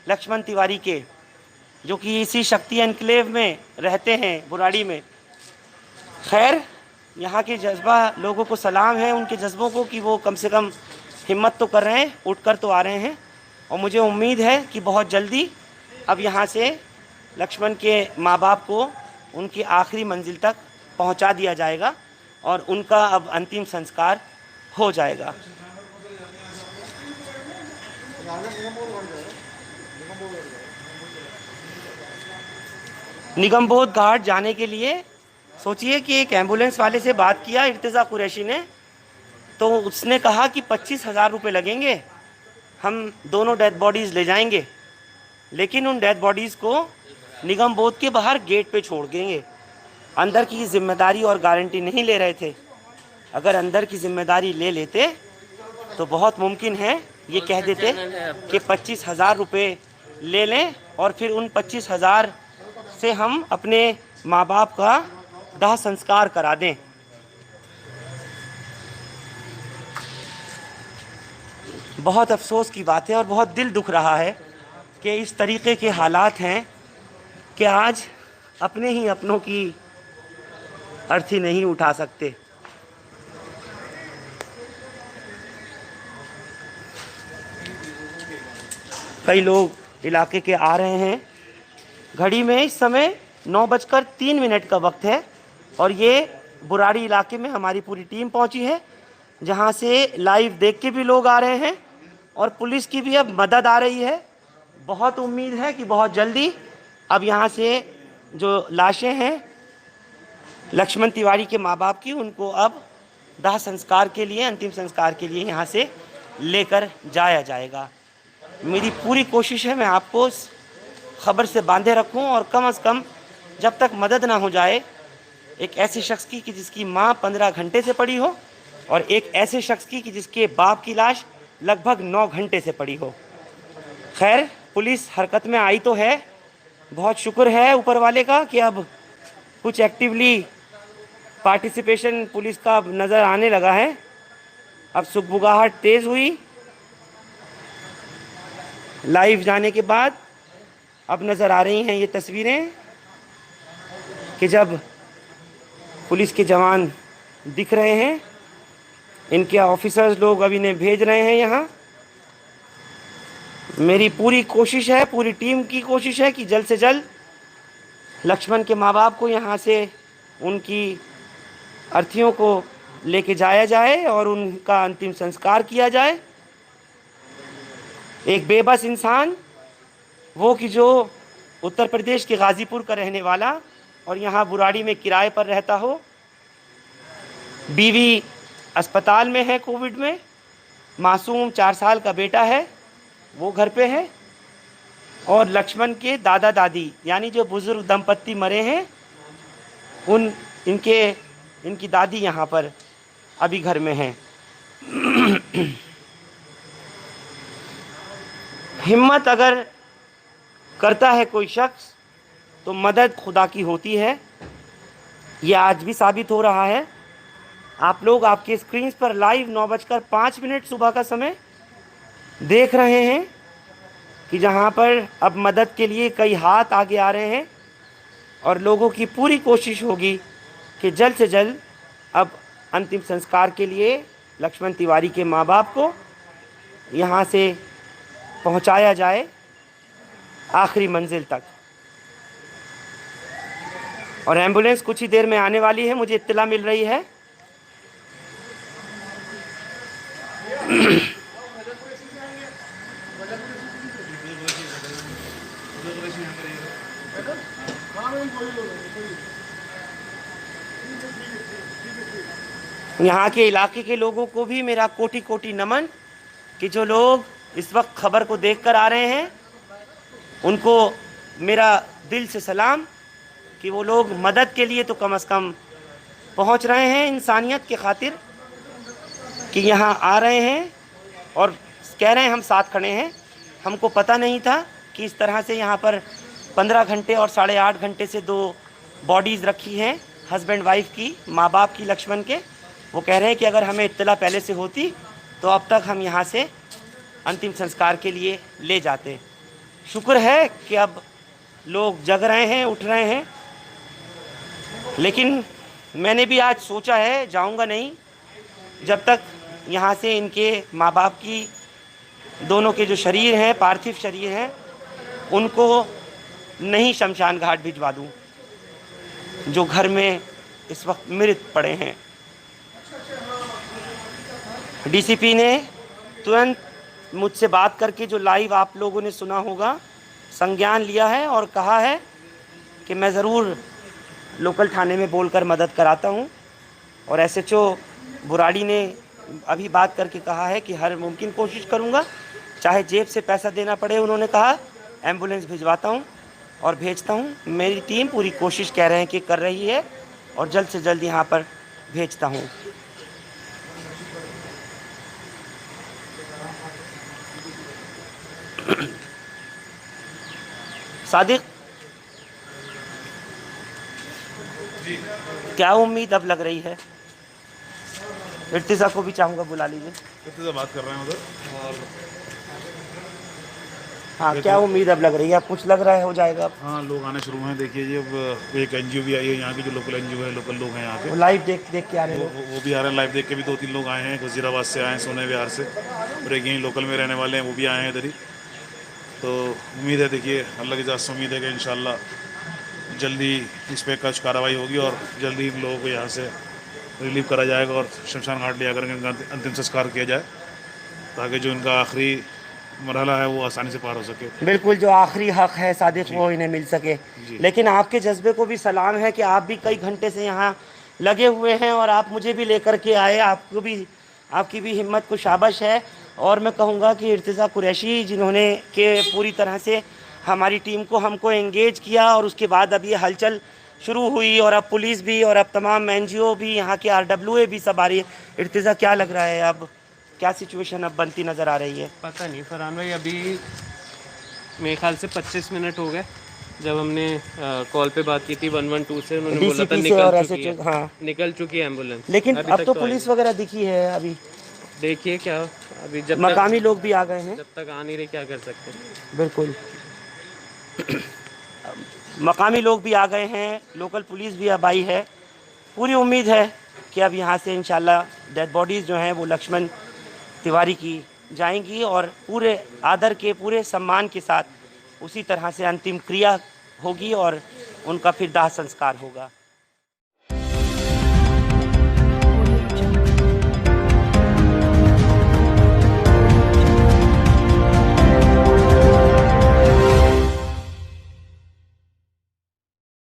Speaker 1: लक्ष्मण तिवारी के, जो कि इसी शक्ति एनक्लेव में रहते हैं बुराड़ी में। खैर, यहाँ के जज्बा लोगों को सलाम है, उनके जज्बों को, कि वो कम से कम हिम्मत तो कर रहे हैं, उठकर तो आ रहे हैं, और मुझे उम्मीद है कि बहुत जल्दी अब यहाँ से लक्ष्मण के माँ बाप को उनकी आखिरी मंजिल तक पहुँचा दिया जाएगा और उनका अब अंतिम संस्कार हो जाएगा। निगमबोध घाट जाने के लिए सोचिए कि एक एम्बुलेंस वाले से बात किया इर्तिज़ा कुरैशी ने, तो उसने कहा कि 25,000 रुपये लगेंगे, हम दोनों डेड बॉडीज़ ले जाएंगे, लेकिन उन डेड बॉडीज़ को निगमबोध के बाहर गेट पे छोड़ देंगे। अंदर की जिम्मेदारी और गारंटी नहीं ले रहे थे। अगर अंदर की जिम्मेदारी ले लेते तो बहुत मुमकिन है ये कह देते कि 25,000 रुपये ले लें और फिर उन 25,000 से हम अपने माँ बाप का दाह संस्कार करा दें। बहुत अफसोस की बात है और बहुत दिल दुख रहा है कि इस तरीके के हालात हैं कि आज अपने ही अपनों की अर्थी नहीं उठा सकते। कई लोग इलाके के आ रहे हैं। घड़ी में इस समय 9:03 का वक्त है और ये बुराड़ी इलाके में हमारी पूरी टीम पहुंची है, जहां से लाइव देख के भी लोग आ रहे हैं और पुलिस की भी अब मदद आ रही है। बहुत उम्मीद है कि बहुत जल्दी अब यहाँ से जो लाशें हैं लक्ष्मण तिवारी के माँ बाप की, उनको अब दाह संस्कार के लिए, अंतिम संस्कार के लिए यहाँ से लेकर जाया जाएगा। मेरी पूरी कोशिश है मैं आपको इस खबर से बांधे रखूं और कम से कम जब तक मदद ना हो जाए एक ऐसे शख्स की कि जिसकी माँ 15 घंटे से पड़ी हो और एक ऐसे शख्स की कि जिसके बाप की लाश लगभग 9 घंटे से पड़ी हो। खैर, पुलिस हरकत में आई तो है, बहुत शुक्र है ऊपर वाले का कि अब कुछ एक्टिवली पार्टिसिपेशन पुलिस का अब नज़र आने लगा है। अब सुगबुगाहट तेज़ हुई लाइव जाने के बाद। अब नज़र आ रही हैं ये तस्वीरें कि जब पुलिस के जवान दिख रहे हैं, इनके ऑफिसर्स लोग अब इन्हें भेज रहे हैं यहाँ। मेरी पूरी कोशिश है, पूरी टीम की कोशिश है कि जल्द से जल्द लक्ष्मण के माँ बाप को यहाँ से उनकी अर्थियों को लेके जाया जाए और उनका अंतिम संस्कार किया जाए। एक बेबस इंसान, वो कि जो उत्तर प्रदेश के गाज़ीपुर का रहने वाला और यहाँ बुराड़ी में किराए पर रहता हो, बीवी अस्पताल में है कोविड में, मासूम 4 साल का बेटा है वो घर पे है, और लक्ष्मण के दादा दादी यानी जो बुज़ुर्ग दंपत्ति मरे हैं इनकी दादी यहाँ पर अभी घर में हैं। हिम्मत अगर करता है कोई शख्स तो मदद खुदा की होती है। ये आज भी साबित हो रहा है। आप लोग आपके स्क्रीन पर लाइव 9:05 सुबह का समय देख रहे हैं कि जहाँ पर अब मदद के लिए कई हाथ आगे आ रहे हैं और लोगों की पूरी कोशिश होगी कि जल्द से जल्द अब अंतिम संस्कार के लिए लक्ष्मण तिवारी के माँ बाप को यहाँ से पहुँचाया जाए आखिरी मंजिल तक। और एम्बुलेंस कुछ ही देर में आने वाली है, मुझे इत्तला मिल रही है। यहाँ के इलाके के लोगों को भी मेरा कोटि कोटि नमन कि जो लोग इस वक्त खबर को देखकर आ रहे हैं, उनको मेरा दिल से सलाम कि वो लोग मदद के लिए तो कम से कम पहुँच रहे हैं, इंसानियत के खातिर कि यहाँ आ रहे हैं और कह रहे हैं हम साथ खड़े हैं। हमको पता नहीं था कि इस तरह से यहाँ पर 15 घंटे और 8.5 घंटे से 2 बॉडीज़ रखी हैं, हस्बैंड वाइफ की, माँ बाप की लक्ष्मण के। वो कह रहे हैं कि अगर हमें इत्तला पहले से होती तो अब तक हम यहाँ से अंतिम संस्कार के लिए ले जाते। शुक्र है कि अब लोग जग रहे हैं, उठ रहे हैं। लेकिन मैंने भी आज सोचा है जाऊंगा नहीं जब तक यहाँ से इनके माँ बाप की दोनों के जो शरीर हैं, पार्थिव शरीर हैं, उनको नहीं शमशान घाट भिजवा दूँ जो घर में इस वक्त मृत पड़े हैं। डीसीपी ने तुरंत मुझसे बात करके, जो लाइव आप लोगों ने सुना होगा, संज्ञान लिया है और कहा है कि मैं ज़रूर लोकल थाने में बोलकर मदद कराता हूं। और एसएचओ बुराड़ी ने अभी बात करके कहा है कि हर मुमकिन कोशिश करूंगा, चाहे जेब से पैसा देना पड़े। उन्होंने कहा एम्बुलेंस भिजवाता हूं और भेजता हूं। मेरी टीम पूरी कोशिश कह रहे हैं कि कर रही है और जल्द से जल्द यहाँ पर भेजता हूं। सादिक, क्या उम्मीद अब लग रही है? इर्तिजा को भी चाहूँगा, बुला लीजिए।
Speaker 4: इर्तिजा बात कर रहे हैं उधर। और
Speaker 1: हाँ, क्या उम्मीद अब लग रही है? अब कुछ लग रहा है हो जाएगा अब?
Speaker 4: हाँ, लोग आने शुरू हैं। देखिए जी, अब एक एनजीओ भी आई है यहाँ की, जो लोकल एनजीओ है, लोकल लोग हैं यहाँ के।
Speaker 1: लाइव देख के आ रहे हैं।
Speaker 4: वो भी आ रहे हैं। लाइव देख के भी 2-3 लोग आए हैं। वजीराबाद से आए हैं, सोने विहार से, और एक यहीं लोकल में रहने वाले हैं, वो भी आए हैं इधर ही। तो उम्मीद है, देखिए अल्लाह की ज़ात से उम्मीद है कि इंशाल्लाह जल्दी इस पर कुछ कार्रवाई होगी और जल्दी इन लोगों को यहाँ से रिलीव करा जाएगा और शमशान घाट ले जाकर इनका अंतिम संस्कार किया जाए, ताकि जो इनका आखिरी मरहला है वो आसानी से पार हो सके।
Speaker 1: बिल्कुल, जो आखिरी हक है सादिक वो इन्हें मिल सके। लेकिन आपके जज्बे को भी सलाम है कि आप भी कई घंटे से यहाँ लगे हुए हैं और आप मुझे भी लेकर के आए। आपकी भी हिम्मत को शाबाश है। और मैं कहूँगा कि इर्तिजा कुरैशी, जिन्होंने के पूरी तरह से हमारी टीम को हमको एंगेज किया और उसके बाद अब ये हलचल शुरू हुई और अब पुलिस भी और अब तमाम एनजीओ भी, यहाँ के RWA भी सब आ रही है। इर्तिजा, क्या लग रहा है अब क्या सिचुएशन अब बनती नज़र आ रही है?
Speaker 3: पता नहीं फरहान भाई, अभी मेरे ख्याल से 25 मिनट हो गए जब हमने कॉल पे बात की थी 112 से। उन्होंने बोला था निकल चुकी है एम्बुलेंस।
Speaker 1: लेकिन अब तो पुलिस वगैरह दिखी है। अभी
Speaker 3: देखिए क्या, अभी जब
Speaker 1: मकामी लोग भी आ गए हैं,
Speaker 3: जब तक आ नहीं रहे क्या कर सकते हैं।
Speaker 1: बिल्कुल, मकामी लोग भी आ गए हैं, लोकल पुलिस भी अब आई है। पूरी उम्मीद है कि अब यहाँ से इंशाल्लाह डेड बॉडीज़ जो हैं वो लक्ष्मण तिवारी की जाएंगी और पूरे आदर के, पूरे सम्मान के साथ उसी तरह से अंतिम क्रिया होगी और उनका फिर दाह संस्कार होगा।